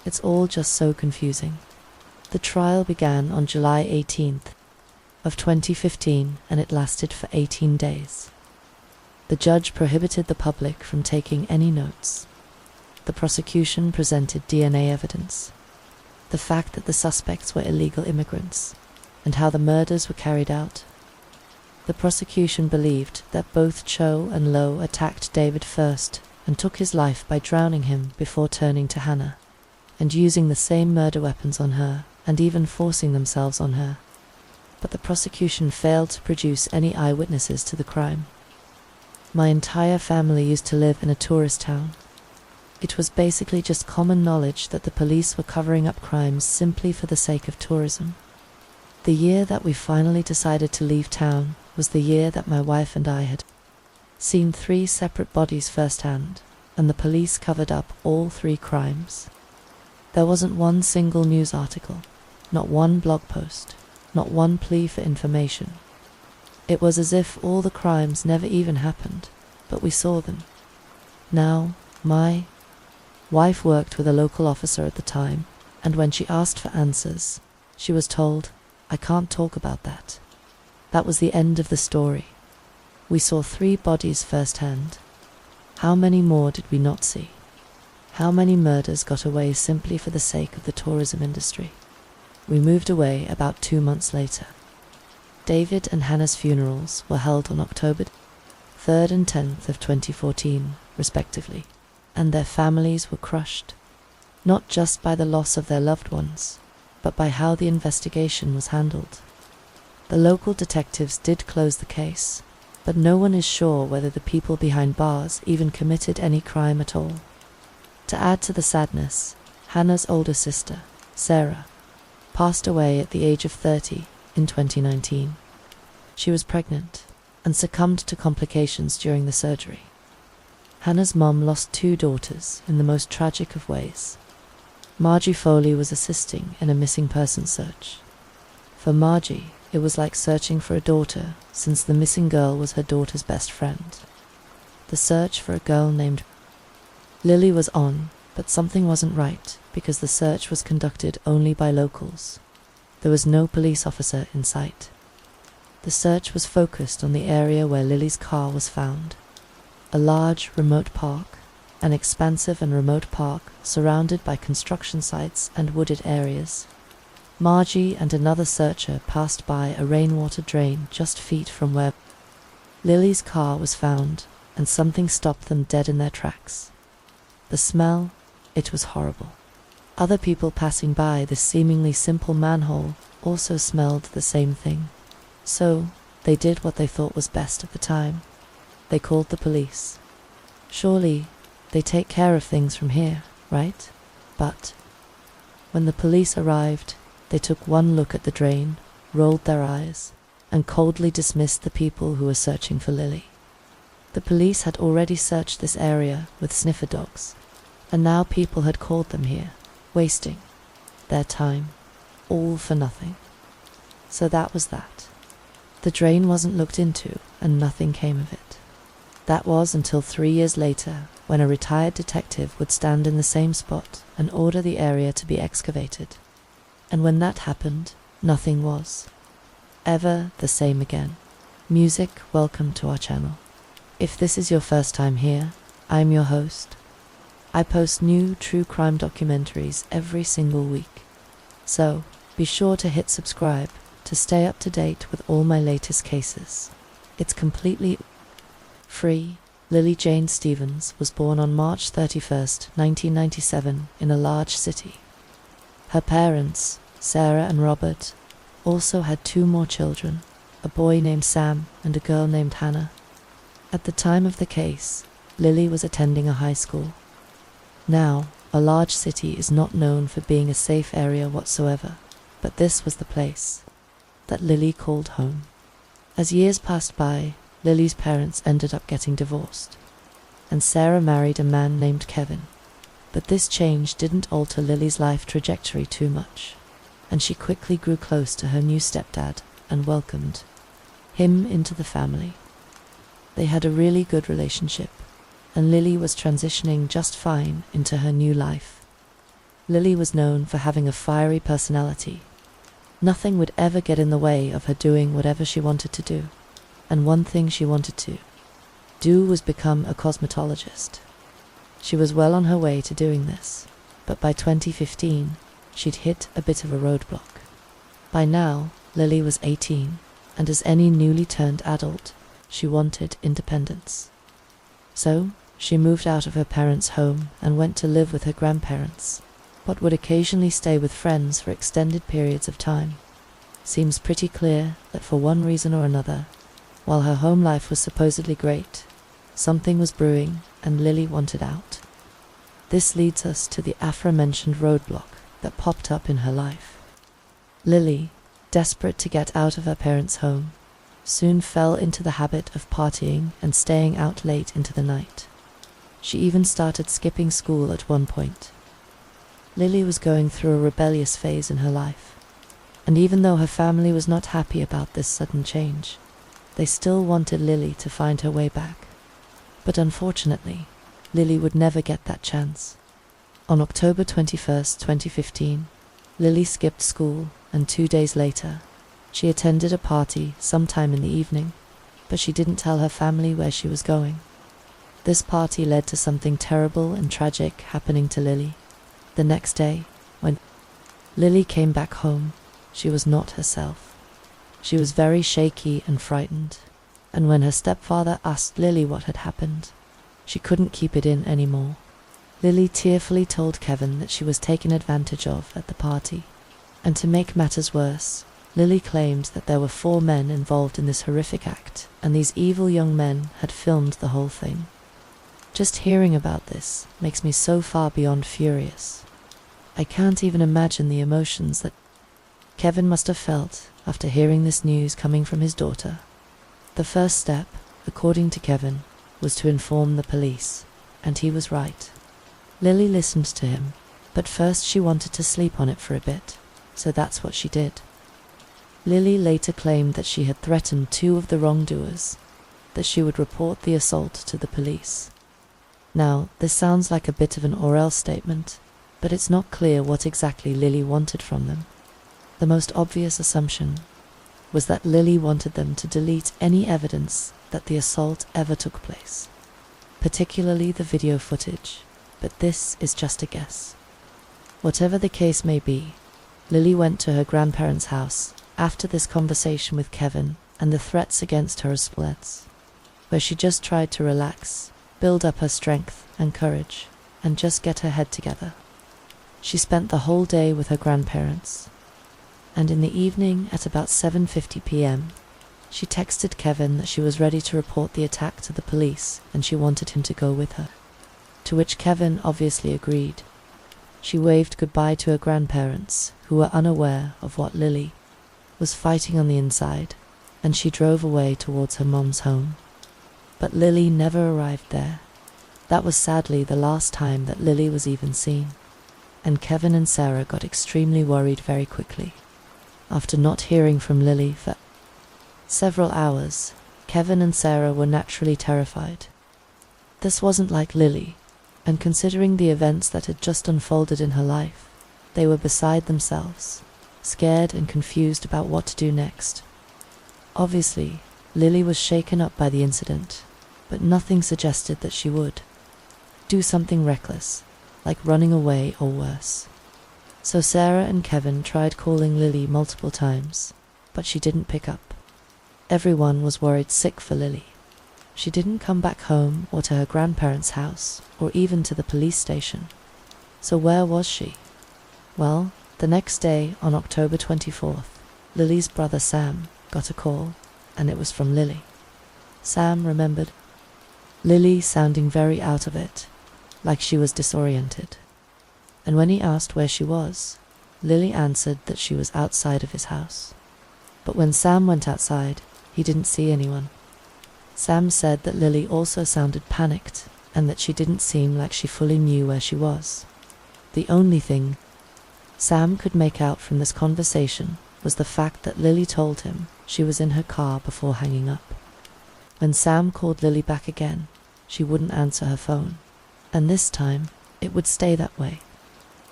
It's all just so confusing. The trial began on July 18th of 2015, and it lasted for 18 days. The judge prohibited the public from taking any notes. The prosecution presented DNA evidence, the fact that the suspects were illegal immigrants, and how the murders were carried out. The prosecution believed that both Cho and Lo attacked David first and took his life by drowning him before turning to Hannah, and using the same murder weapons on her, and even forcing themselves on her. But the prosecution failed to produce any eyewitnesses to the crime. My entire family used to live in a tourist town. It was basically just common knowledge that the police were covering up crimes simply for the sake of tourism. The year that we finally decided to leave town was the year that my wife and I had seen 3 separate bodies firsthand, and the police covered up all 3 crimes. There wasn't one single news article, not one blog post, not one plea for information. It was as if all the crimes never even happened, but we saw them. Now, my wife worked with a local officer at the time, and when she asked for answers, she was told, "I can't talk about that." That was the end of the story. We saw 3 bodies firsthand. How many more did we not see? How many murders got away simply for the sake of the tourism industry? We moved away about 2 months later. David and Hannah's funerals were held on October 3rd and 10th of 2014, respectively, and their families were crushed, not just by the loss of their loved ones, but by how the investigation was handled. The local detectives did close the case, but no one is sure whether the people behind bars even committed any crime at all. To add to the sadness, Hannah's older sister, Sarah, passed away at the age of 30 in 2019. She was pregnant and succumbed to complications during the surgery. Hannah's mum lost 2 daughters in the most tragic of ways. Margie Foley was assisting in a missing person search. For Margie, it was like searching for a daughter, since the missing girl was her daughter's best friend. The search for a girl named Lily was on, but something wasn't right because the search was conducted only by locals. There was no police officer in sight. The search was focused on the area where Lily's car was found. A large, remote park, an expansive and remote park surrounded by construction sites and wooded areas. Margie and another searcher passed by a rainwater drain just feet from where Lily's car was found, and something stopped them dead in their tracks. The smell, it was horrible. Other people passing by this seemingly simple manhole also smelled the same thing. So, they did what they thought was best at the time. They called the police. Surely, they take care of things from here, right? But when the police arrived, they took one look at the drain, rolled their eyes, and coldly dismissed the people who were searching for Lily. The police had already searched this area with sniffer dogs, and now people had called them here, wasting their time, all for nothing. So that was that. The drain wasn't looked into, and nothing came of it. That was until 3 years later, when a retired detective would stand in the same spot and order the area to be excavated. And when that happened, nothing was ever the same again. Music, welcome to our channel. If this is your first time here, I'm your host, I post new true crime documentaries every single week. So, be sure to hit subscribe to stay up to date with all my latest cases. It's completely free. Lily Jane Stevens was born on March 31st, 1997, in a large city. Her parents, Sarah and Robert, also had 2 more children, a boy named Sam and a girl named Hannah. At the time of the case, Lily was attending a high school. Now, a large city is not known for being a safe area whatsoever, but this was the place that Lily called home. As years passed by, Lily's parents ended up getting divorced, and Sarah married a man named Kevin. But this change didn't alter Lily's life trajectory too much, and she quickly grew close to her new stepdad and welcomed him into the family. They had a really good relationship, and Lily was transitioning just fine into her new life. Lily was known for having a fiery personality. Nothing would ever get in the way of her doing whatever she wanted to do, and one thing she wanted to do was become a cosmetologist. She was well on her way to doing this, but by 2015, she'd hit a bit of a roadblock. By now, Lily was 18, and as any newly turned adult, she wanted independence. So, she moved out of her parents' home and went to live with her grandparents, but would occasionally stay with friends for extended periods of time. Seems pretty clear that for one reason or another, while her home life was supposedly great, something was brewing and Lily wanted out. This leads us to the aforementioned roadblock that popped up in her life. Lily, desperate to get out of her parents' home, soon fell into the habit of partying and staying out late into the night. She even started skipping school at one point. Lily was going through a rebellious phase in her life, and even though her family was not happy about this sudden change, they still wanted Lily to find her way back. But unfortunately, Lily would never get that chance. On October 21st, 2015, Lily skipped school, and 2 days later, she attended a party sometime in the evening, but she didn't tell her family where she was going. This party led to something terrible and tragic happening to Lily. The next day, when Lily came back home, she was not herself. She was very shaky and frightened, and when her stepfather asked Lily what had happened, she couldn't keep it in anymore. Lily tearfully told Kevin that she was taken advantage of at the party, and to make matters worse, Lily claimed that there were 4 men involved in this horrific act, and these evil young men had filmed the whole thing. Just hearing about this makes me so far beyond furious. I can't even imagine the emotions that Kevin must have felt after hearing this news coming from his daughter. The first step, according to Kevin, was to inform the police, and he was right. Lily listened to him, but first she wanted to sleep on it for a bit, so that's what she did. Lily later claimed that she had threatened 2 of the wrongdoers, that she would report the assault to the police. Now, this sounds like a bit of an or else statement, but it's not clear what exactly Lily wanted from them. The most obvious assumption was that Lily wanted them to delete any evidence that the assault ever took place, particularly the video footage, but this is just a guess. Whatever the case may be, Lily went to her grandparents' house after this conversation with Kevin and the threats against her assaults, where she just tried to relax, build up her strength and courage, and just get her head together. She spent the whole day with her grandparents, and in the evening at about 7:50 p.m., she texted Kevin that she was ready to report the attack to the police and she wanted him to go with her, to which Kevin obviously agreed. She waved goodbye to her grandparents, who were unaware of what Lily was fighting on the inside, and she drove away towards her mom's home. But Lily never arrived there. That was sadly the last time that Lily was even seen, and Kevin and Sarah got extremely worried very quickly. After not hearing from Lily for several hours, Kevin and Sarah were naturally terrified. This wasn't like Lily, and considering the events that had just unfolded in her life, they were beside themselves, scared and confused about what to do next. Obviously, Lily was shaken up by the incident, but nothing suggested that she would. do something reckless, like running away or worse. So Sarah and Kevin tried calling Lily multiple times, but she didn't pick up. Everyone was worried sick for Lily. She didn't come back home or to her grandparents' house or even to the police station. So where was she? Well, the next day, on October 24th, Lily's brother Sam got a call, and it was from Lily. Sam remembered Lily sounding very out of it, like she was disoriented. And when he asked where she was, Lily answered that she was outside of his house. But when Sam went outside, he didn't see anyone. Sam said that Lily also sounded panicked and that she didn't seem like she fully knew where she was. The only thing Sam could make out from this conversation was the fact that Lily told him she was in her car before hanging up. When Sam called Lily back again, she wouldn't answer her phone, and this time it would stay that way.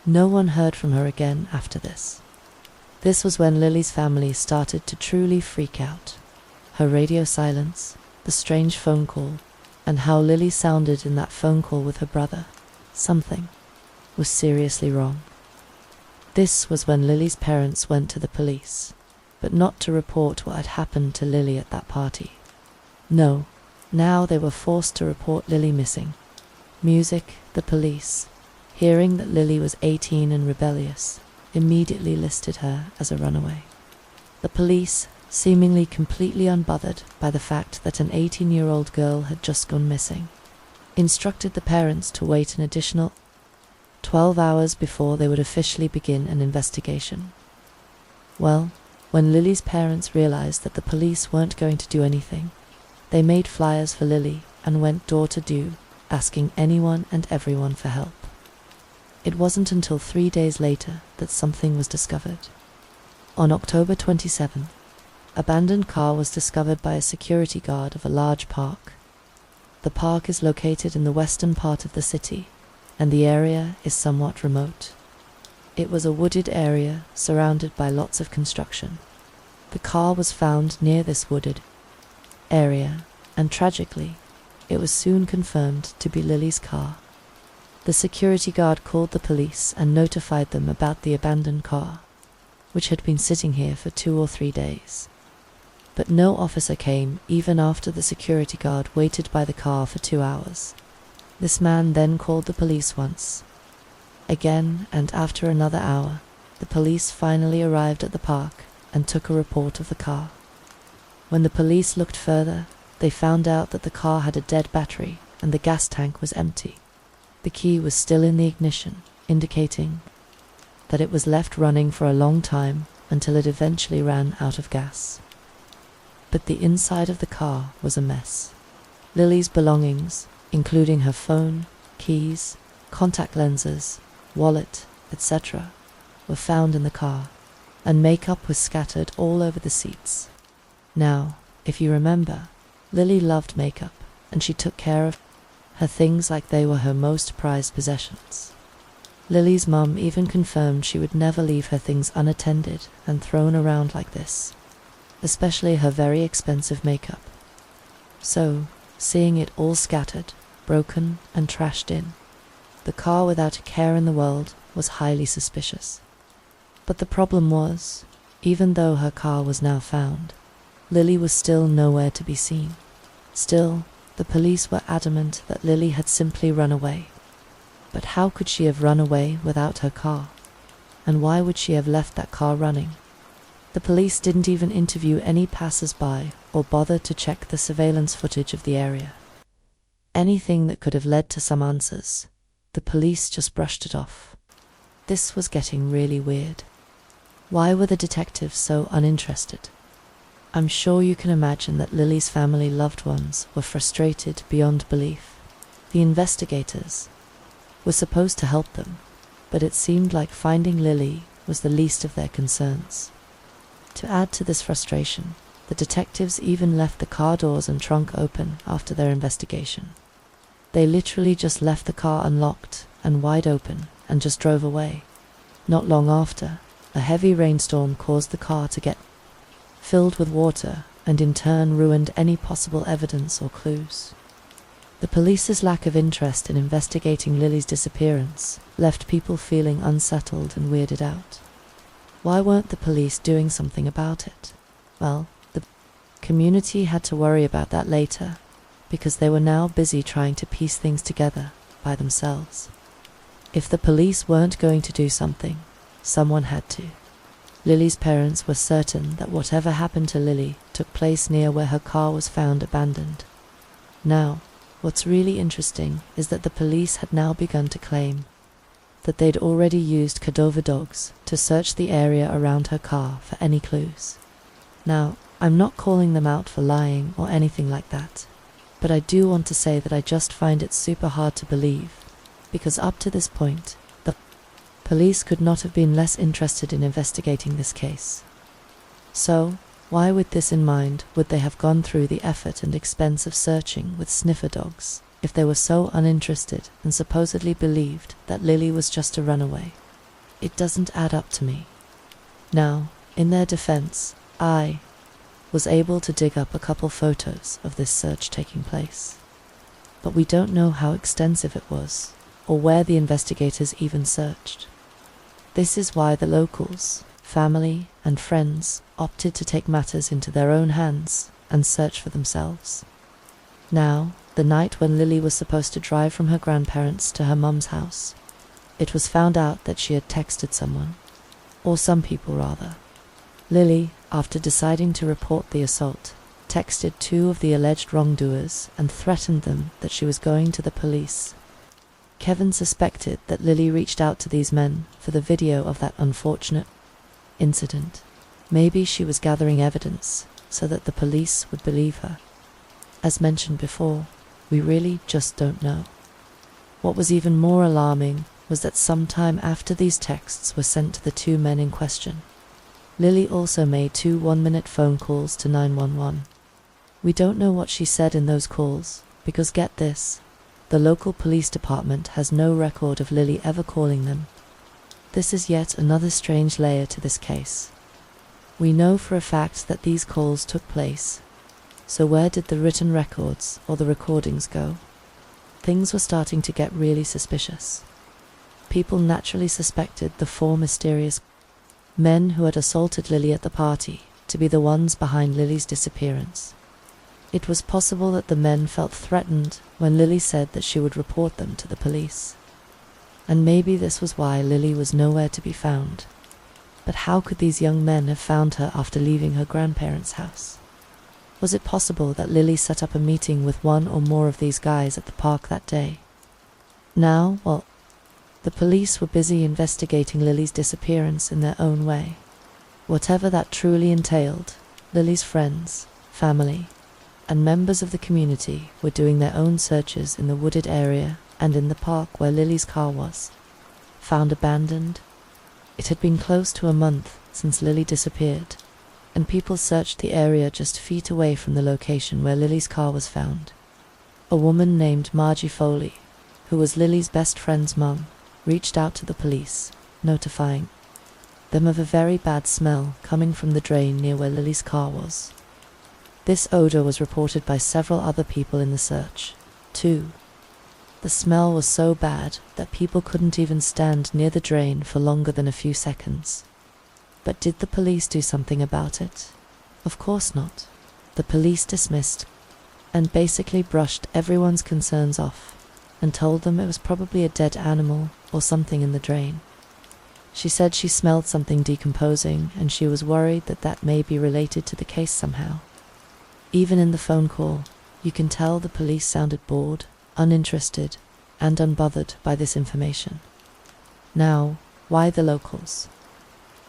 No one heard from her again after this. This was when Lily's family started to truly freak out. Her radio silence, the strange phone call, and how Lily sounded in that phone call with her brother. Something was seriously wrong. This was when Lily's parents went to the police, but not to report what had happened to Lily at that party. No, now they were forced to report Lily missing. Music, the police, hearing that Lily was 18 and rebellious, immediately listed her as a runaway. The police, seemingly completely unbothered by the fact that an 18-year-old girl had just gone missing, instructed the parents to wait an additional 12 hours before they would officially begin an investigation. Well, when Lily's parents realized that the police weren't going to do anything, they made flyers for Lily and went door to door, asking anyone and everyone for help. It wasn't until 3 days later that something was discovered. On October 27th, abandoned car was discovered by a security guard of a large park. The park is located in the western part of the city, and the area is somewhat remote. It was a wooded area surrounded by lots of construction. The car was found near this wooded area, and tragically, it was soon confirmed to be Lily's car. The security guard called the police and notified them about the abandoned car, which had been sitting here for 2 or 3 days. But no officer came even after the security guard waited by the car for 2 hours. This man then called the police once again, and after another hour, the police finally arrived at the park and took a report of the car. When the police looked further, they found out that the car had a dead battery and the gas tank was empty. The key was still in the ignition, indicating that it was left running for a long time until it eventually ran out of gas. But the inside of the car was a mess. Lily's belongings, including her phone, keys, contact lenses, wallet, etc., were found in the car, and makeup was scattered all over the seats. Now, if you remember, Lily loved makeup, and she took care of her things like they were her most prized possessions. Lily's mum even confirmed she would never leave her things unattended and thrown around like this, especially her very expensive makeup. So, seeing it all scattered, broken, and trashed in, the car without a care in the world was highly suspicious. But the problem was, even though her car was now found, Lily was still nowhere to be seen. Still, the police were adamant that Lily had simply run away. But how could she have run away without her car? And why would she have left that car running? The police didn't even interview any passers-by or bother to check the surveillance footage of the area. Anything that could have led to some answers, the police just brushed it off. This was getting really weird. Why were the detectives so uninterested? I'm sure you can imagine that Lily's family loved ones were frustrated beyond belief. The investigators were supposed to help them, but it seemed like finding Lily was the least of their concerns. To add to this frustration, the detectives even left the car doors and trunk open after their investigation. They literally just left the car unlocked and wide open and just drove away. Not long after, a heavy rainstorm caused the car to get filled with water and in turn ruined any possible evidence or clues. The police's lack of interest in investigating Lily's disappearance left people feeling unsettled and weirded out. Why weren't the police doing something about it? Well, the community had to worry about that later, because they were now busy trying to piece things together by themselves. If the police weren't going to do something, someone had to. Lily's parents were certain that whatever happened to Lily took place near where her car was found abandoned. Now, what's really interesting is that the police had now begun to claim that they'd already used cadaver dogs to search the area around her car for any clues. Now, I'm not calling them out for lying or anything like that, but I do want to say that I just find it super hard to believe, because up to this point, the police could not have been less interested in investigating this case. So, why with this in mind would they have gone through the effort and expense of searching with sniffer dogs if they were so uninterested and supposedly believed that Lily was just a runaway? It doesn't add up to me. Now, in their defense, I was able to dig up a couple photos of this search taking place. But we don't know how extensive it was, or where the investigators even searched. This is why the locals, family, and friends opted to take matters into their own hands and search for themselves. Now, the night when Lily was supposed to drive from her grandparents to her mum's house, it was found out that she had texted someone, or some people rather. Lily, after deciding to report the assault, texted two of the alleged wrongdoers and threatened them that she was going to the police. Kevin suspected that Lily reached out to these men for the video of that unfortunate incident. Maybe she was gathering evidence so that the police would believe her. As mentioned before, we really just don't know. What was even more alarming was that sometime after these texts were sent to the two men in question, Lily also made 2 one-minute phone calls to 911. We don't know what she said in those calls, because get this, the local police department has no record of Lily ever calling them. This is yet another strange layer to this case. We know for a fact that these calls took place, so where did the written records or the recordings go? Things were starting to get really suspicious. People naturally suspected the 4 mysterious men who had assaulted Lily at the party to be the ones behind Lily's disappearance. It was possible that the men felt threatened when Lily said that she would report them to the police. And maybe this was why Lily was nowhere to be found. But how could these young men have found her after leaving her grandparents' house? Was it possible that Lily set up a meeting with one or more of these guys at the park that day? Now, well, the police were busy investigating Lily's disappearance in their own way. Whatever that truly entailed, Lily's friends, family, and members of the community were doing their own searches in the wooded area and in the park where Lily's car was found abandoned. It had been close to a month since Lily disappeared, and people searched the area just feet away from the location where Lily's car was found. A woman named Margie Foley, who was Lily's best friend's mum, reached out to the police, notifying them of a very bad smell coming from the drain near where Lily's car was. This odor was reported by several other people in the search, too. The smell was so bad that people couldn't even stand near the drain for longer than a few seconds. But did the police do something about it? Of course not. The police dismissed and basically brushed everyone's concerns off and told them it was probably a dead animal or something in the drain. She said she smelled something decomposing and she was worried that that may be related to the case somehow. Even in the phone call, you can tell the police sounded bored, uninterested, and unbothered by this information. Now, why the locals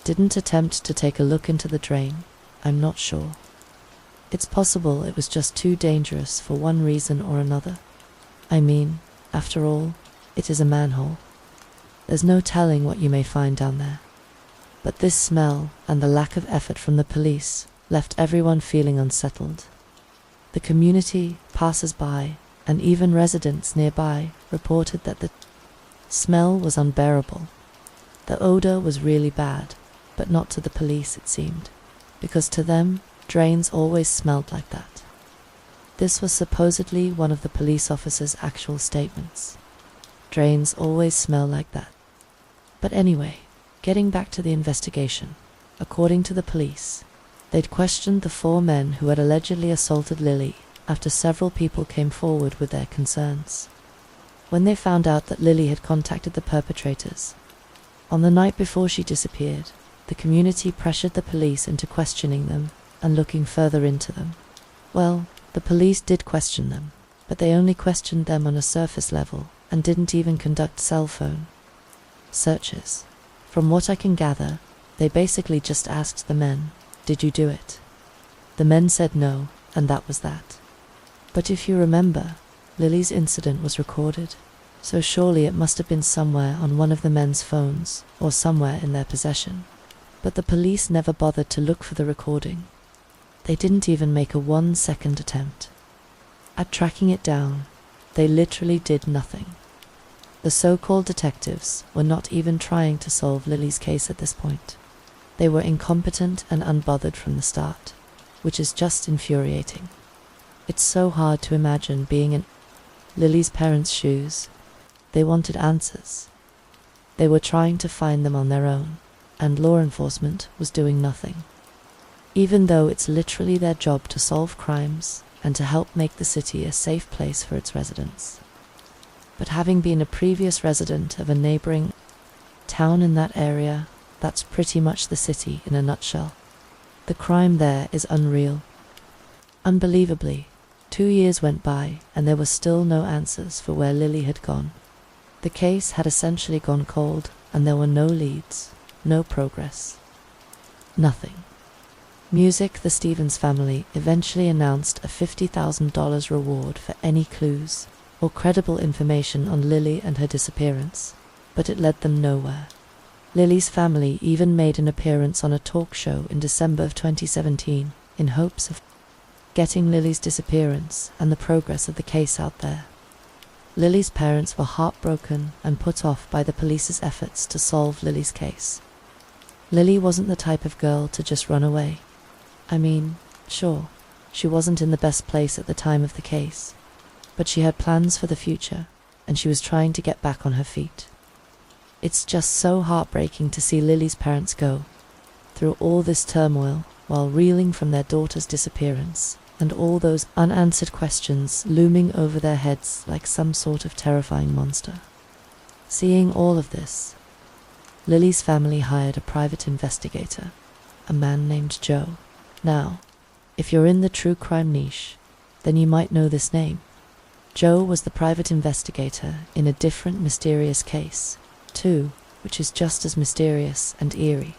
didn't attempt to take a look into the drain? I'm not sure. It's possible it was just too dangerous for one reason or another. I mean, after all, it is a manhole. There's no telling what you may find down there. But this smell and the lack of effort from the police left everyone feeling unsettled. The community, passers-by, and even residents nearby reported that the smell was unbearable. The odor was really bad, but not to the police, it seemed, because to them, drains always smelled like that. This was supposedly one of the police officer's actual statements. Drains always smell like that. But anyway, getting back to the investigation, according to the police, they'd questioned the 4 men who had allegedly assaulted Lily after several people came forward with their concerns. When they found out that Lily had contacted the perpetrators on the night before she disappeared, the community pressured the police into questioning them and looking further into them. Well, the police did question them, but they only questioned them on a surface level and didn't even conduct cell phone searches. From what I can gather, they basically just asked the men, "Did you do it?" The men said no, and that was that. But if you remember, Lily's incident was recorded, so surely it must have been somewhere on one of the men's phones or somewhere in their possession. But the police never bothered to look for the recording. They didn't even make a 1-second attempt at tracking it down. They literally did nothing. The so-called detectives were not even trying to solve Lily's case at this point. They were incompetent and unbothered from the start, which is just infuriating. It's so hard to imagine being in Lily's parents' shoes. They wanted answers. They were trying to find them on their own, and law enforcement was doing nothing. Even though it's literally their job to solve crimes and to help make the city a safe place for its residents. But having been a previous resident of a neighboring town in that area, that's pretty much the city in a nutshell. The crime there is unreal. Unbelievably, 2 years went by and there were still no answers for where Lily had gone. The case had essentially gone cold and there were no leads, no progress. Nothing. Music, the Stevens family eventually announced a $50,000 reward for any clues or credible information on Lily and her disappearance, but it led them nowhere. Lily's family even made an appearance on a talk show in December of 2017 in hopes of getting Lily's disappearance and the progress of the case out there. Lily's parents were heartbroken and put off by the police's efforts to solve Lily's case. Lily wasn't the type of girl to just run away. I mean, sure, she wasn't in the best place at the time of the case, but she had plans for the future, and she was trying to get back on her feet. It's just so heartbreaking to see Lily's parents go through all this turmoil while reeling from their daughter's disappearance, and all those unanswered questions looming over their heads like some sort of terrifying monster. Seeing all of this, Lily's family hired a private investigator, a man named Joe. Now, if you're in the true crime niche, then you might know this name. Joe was the private investigator in a different mysterious case, too, which is just as mysterious and eerie.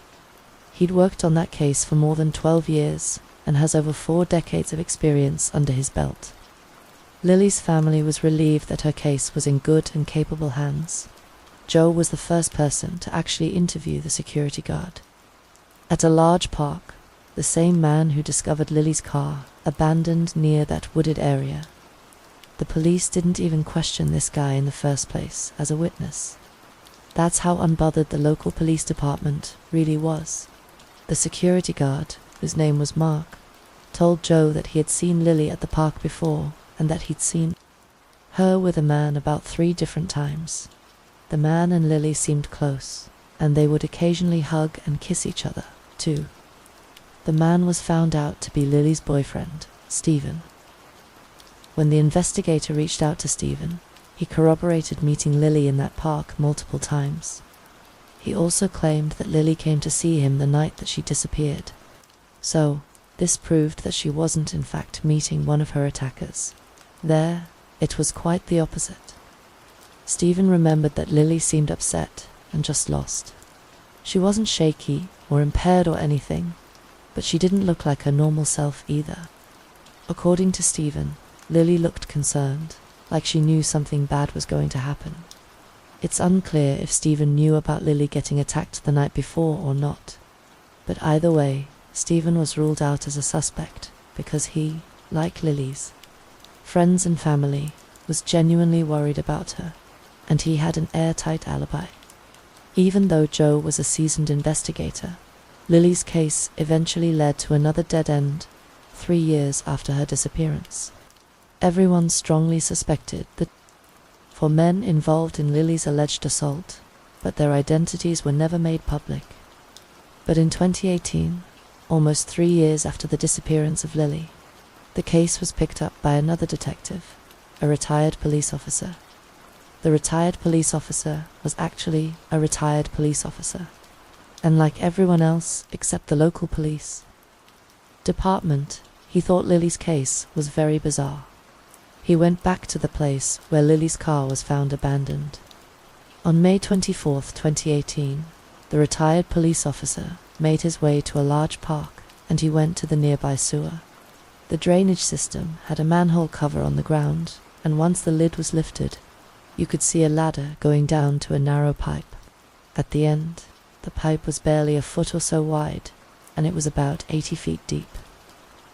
He'd worked on that case for more than 12 years and has over 4 decades of experience under his belt. Lily's family was relieved that her case was in good and capable hands. Joe was the first person to actually interview the security guard. At a large park, the same man who discovered Lily's car abandoned near that wooded area. The police didn't even question this guy in the first place as a witness. That's how unbothered the local police department really was. The security guard, whose name was Mark, told Joe that he had seen Lily at the park before and that he'd seen her with a man about 3 different times. The man and Lily seemed close, and they would occasionally hug and kiss each other, too. The man was found out to be Lily's boyfriend, Stephen. When the investigator reached out to Stephen, he corroborated meeting Lily in that park multiple times. He also claimed that Lily came to see him the night that she disappeared. So, this proved that she wasn't in fact meeting one of her attackers. There, it was quite the opposite. Stephen remembered that Lily seemed upset and just lost. She wasn't shaky or impaired or anything, but she didn't look like her normal self either. According to Stephen, Lily looked concerned, like she knew something bad was going to happen. It's unclear if Stephen knew about Lily getting attacked the night before or not, but either way, Stephen was ruled out as a suspect because he, like Lily's friends and family, was genuinely worried about her, and he had an airtight alibi. Even though Joe was a seasoned investigator, Lily's case eventually led to another dead end 3 years after her disappearance. Everyone strongly suspected the four men involved in Lily's alleged assault, but their identities were never made public. But in 2018, almost 3 years after the disappearance of Lily, the case was picked up by another detective, a retired police officer. The retired police officer was actually a retired police officer, and like everyone else except the local police department, he thought Lily's case was very bizarre. He went back to the place where Lily's car was found abandoned. On May 24, 2018, the retired police officer made his way to a large park and he went to the nearby sewer. The drainage system had a manhole cover on the ground, and once the lid was lifted, you could see a ladder going down to a narrow pipe. At the end, the pipe was barely a foot or so wide, and it was about 80 feet deep.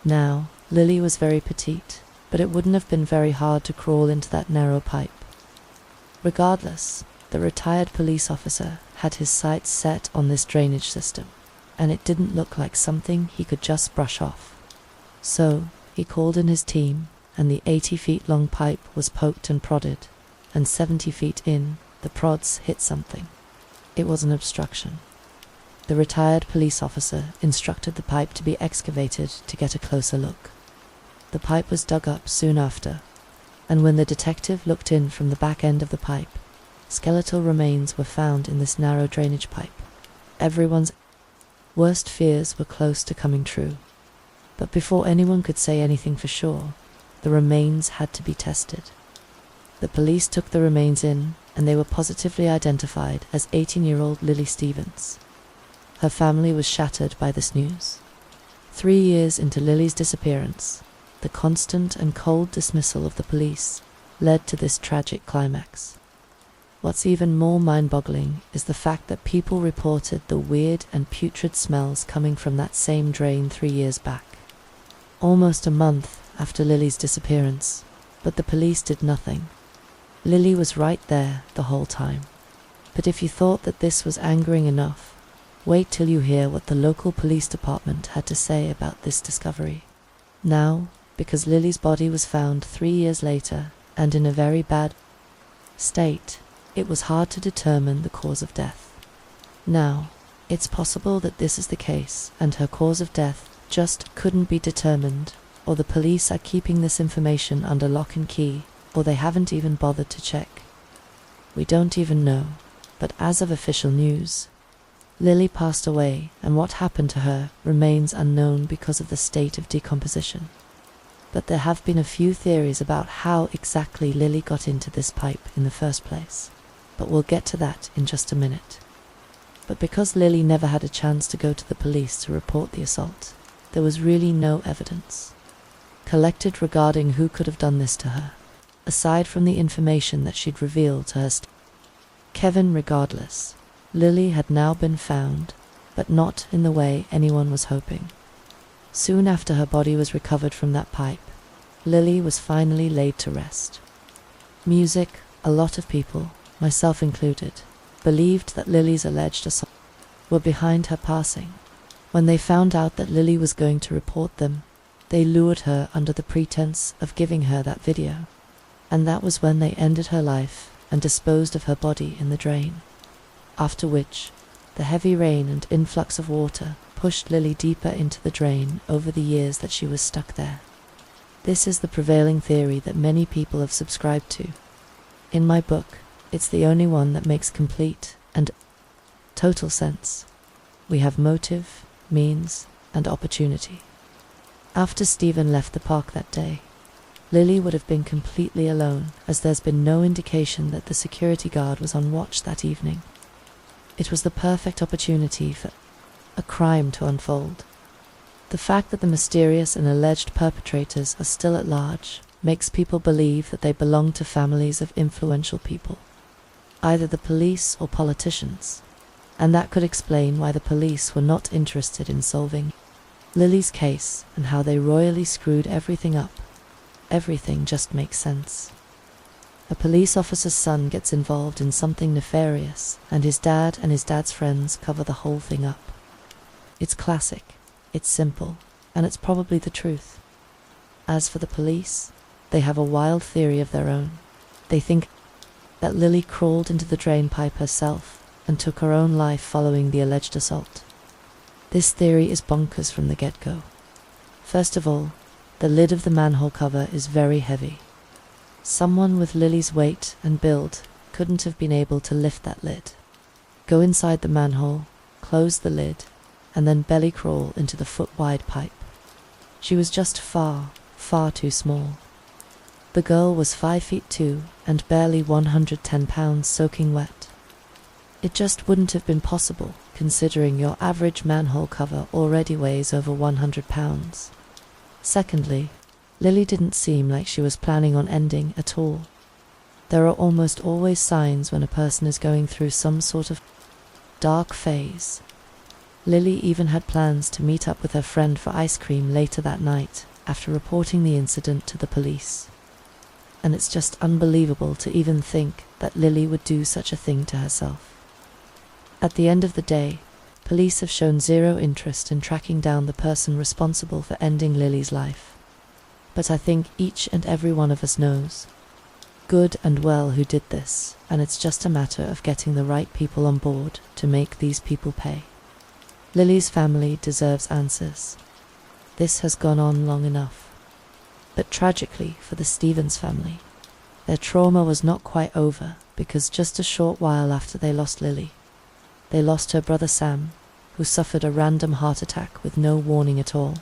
Now, Lily was very petite, but it wouldn't have been very hard to crawl into that narrow pipe. Regardless, the retired police officer had his sights set on this drainage system, and it didn't look like something he could just brush off. So, he called in his team, and the 80 feet long pipe was poked and prodded, and 70 feet in, the prods hit something. It was an obstruction. The retired police officer instructed the pipe to be excavated to get a closer look. The pipe was dug up soon after, and when the detective looked in from the back end of the pipe, skeletal remains were found in this narrow drainage pipe. Everyone's worst fears were close to coming true. But before anyone could say anything for sure, the remains had to be tested. The police took the remains in, and they were positively identified as 18-year-old Lily Stevens. Her family was shattered by this news. 3 years into Lily's disappearance, the constant and cold dismissal of the police led to this tragic climax. What's even more mind-boggling is the fact that people reported the weird and putrid smells coming from that same drain 3 years back. Almost a month after Lily's disappearance, but the police did nothing. Lily was right there the whole time. But if you thought that this was angering enough, wait till you hear what the local police department had to say about this discovery. Now, because Lily's body was found 3 years later and in a very bad state, it was hard to determine the cause of death. Now, it's possible that this is the case and her cause of death just couldn't be determined, or the police are keeping this information under lock and key, or they haven't even bothered to check. We don't even know, but as of official news, Lily passed away, and what happened to her remains unknown because of the state of decomposition. But there have been a few theories about how exactly Lily got into this pipe in the first place, but we'll get to that in just a minute. But because Lily never had a chance to go to the police to report the assault, there was really no evidence collected regarding who could have done this to her, aside from the information that she'd revealed to her Kevin. Regardless, Lily had now been found, but not in the way anyone was hoping. Soon after her body was recovered from that pipe, Lily was finally laid to rest. Music, a lot of people, myself included, believed that Lily's alleged assault were behind her passing. When they found out that Lily was going to report them, they lured her under the pretense of giving her that video. And that was when they ended her life and disposed of her body in the drain. After which, the heavy rain and influx of water pushed Lily deeper into the drain over the years that she was stuck there. This is the prevailing theory that many people have subscribed to. In my book, it's the only one that makes complete and total sense. We have motive, means, and opportunity. After Stephen left the park that day, Lily would have been completely alone, as there's been no indication that the security guard was on watch that evening. It was the perfect opportunity for a crime to unfold. The fact that the mysterious and alleged perpetrators are still at large makes people believe that they belong to families of influential people, either the police or politicians, and that could explain why the police were not interested in solving Lily's case and how they royally screwed everything up. Everything just makes sense. A police officer's son gets involved in something nefarious, and his dad and his dad's friends cover the whole thing up. It's classic, it's simple, and it's probably the truth. As for the police, they have a wild theory of their own. They think that Lily crawled into the drain pipe herself and took her own life following the alleged assault. This theory is bonkers from the get-go. First of all, the lid of the manhole cover is very heavy. Someone with Lily's weight and build couldn't have been able to lift that lid, go inside the manhole, close the lid, and then belly crawl into the foot-wide pipe. She was just far, far too small. The girl was 5 feet 2 and barely 110 pounds soaking wet. It just wouldn't have been possible, considering your average manhole cover already weighs over 100 pounds. Secondly, Lily didn't seem like she was planning on ending at all. There are almost always signs when a person is going through some sort of dark phase. Lily even had plans to meet up with her friend for ice cream later that night after reporting the incident to the police. And it's just unbelievable to even think that Lily would do such a thing to herself. At the end of the day, police have shown zero interest in tracking down the person responsible for ending Lily's life. But I think each and every one of us knows good and well who did this, and it's just a matter of getting the right people on board to make these people pay. Lily's family deserves answers. This has gone on long enough. But tragically for the Stevens family, their trauma was not quite over, because just a short while after they lost Lily, they lost her brother Sam, who suffered a random heart attack with no warning at all.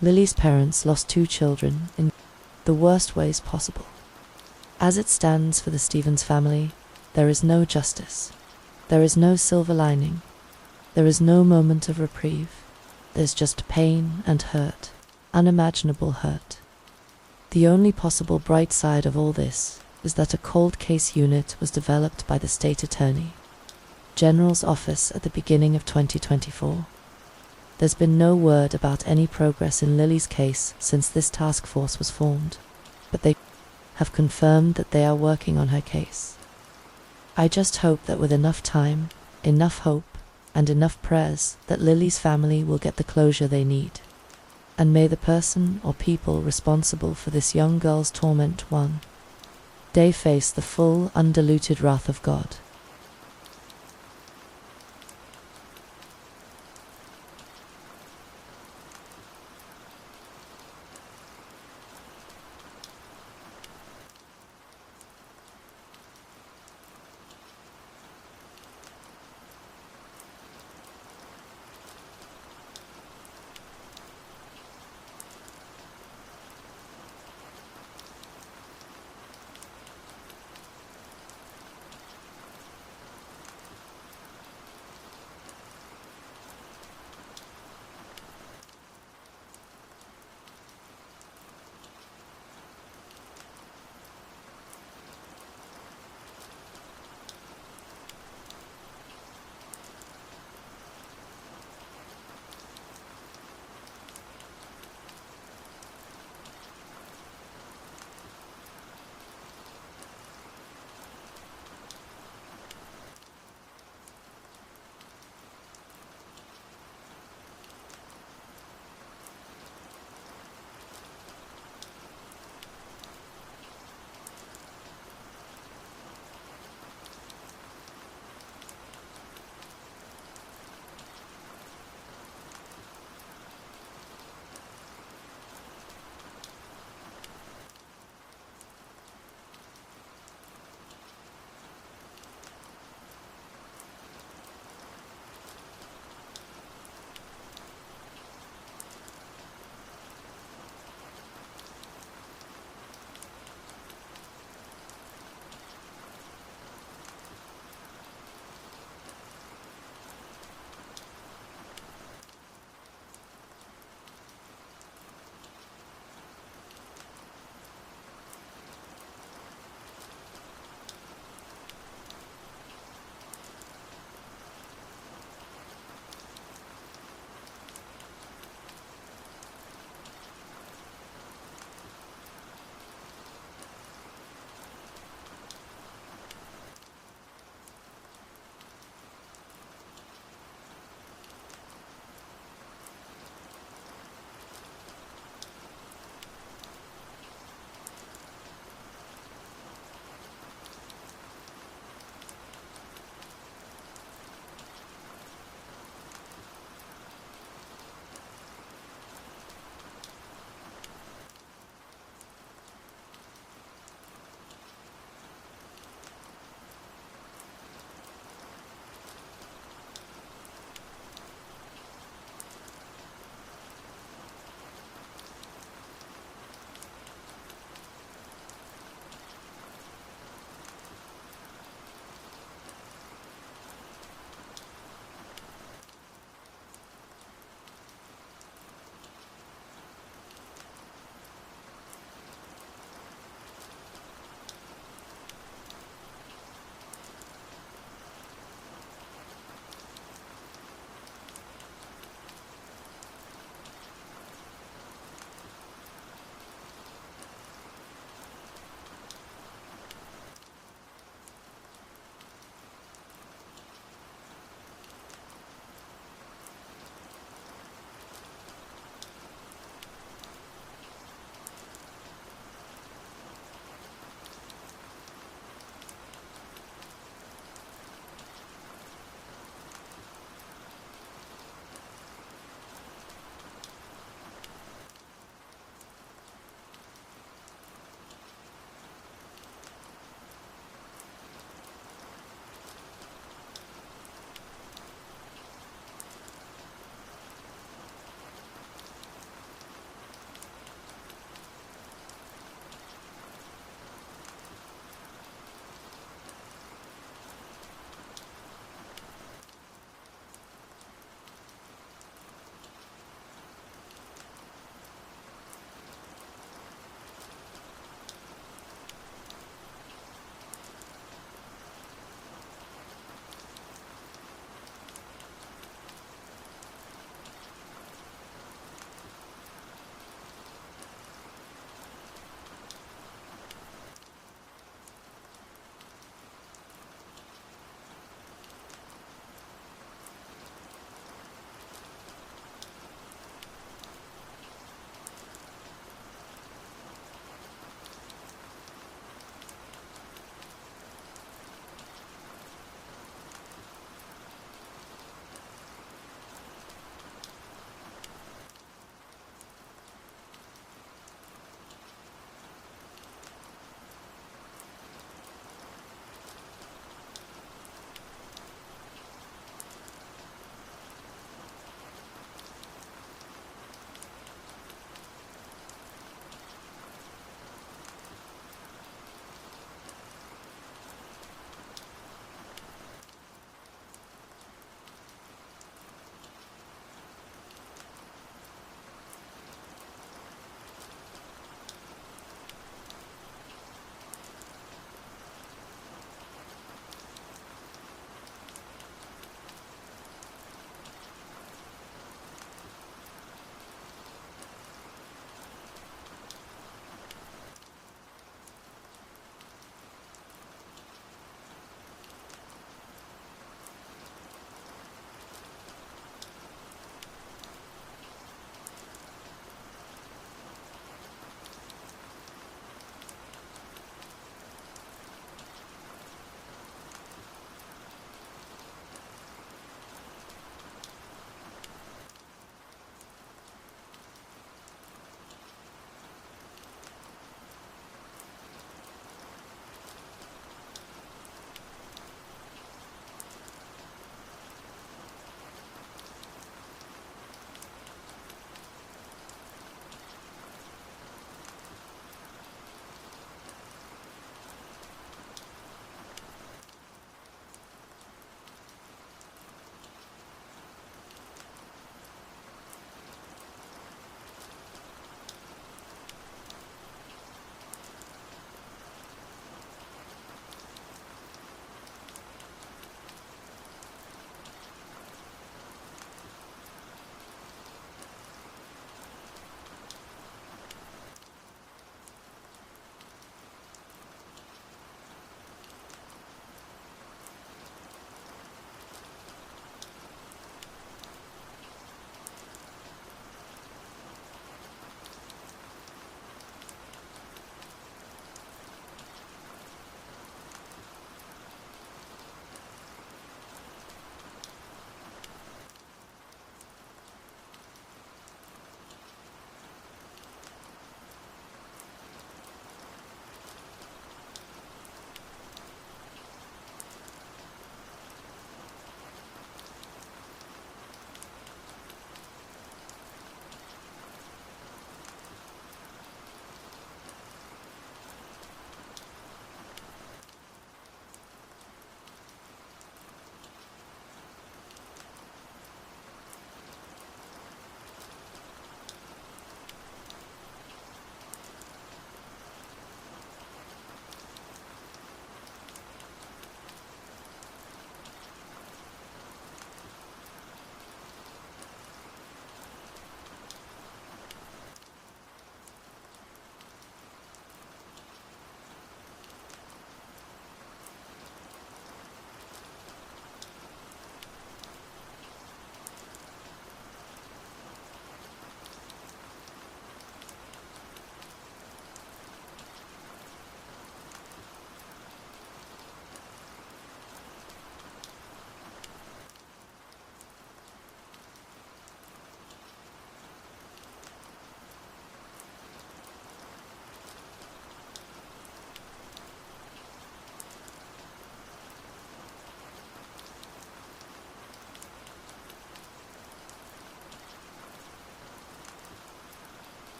Lily's parents lost 2 children in the worst ways possible. As it stands for the Stevens family, there is no justice. There is no silver lining. There is no moment of reprieve. There's just pain and hurt, unimaginable hurt. The only possible bright side of all this is that a cold case unit was developed by the state attorney general's office at the beginning of 2024. There's been no word about any progress in Lily's case since this task force was formed, but they have confirmed that they are working on her case. I just hope that with enough time, enough hope, and enough prayers that Lily's family will get the closure they need. And may the person or people responsible for this young girl's torment one day face the full, undiluted wrath of God.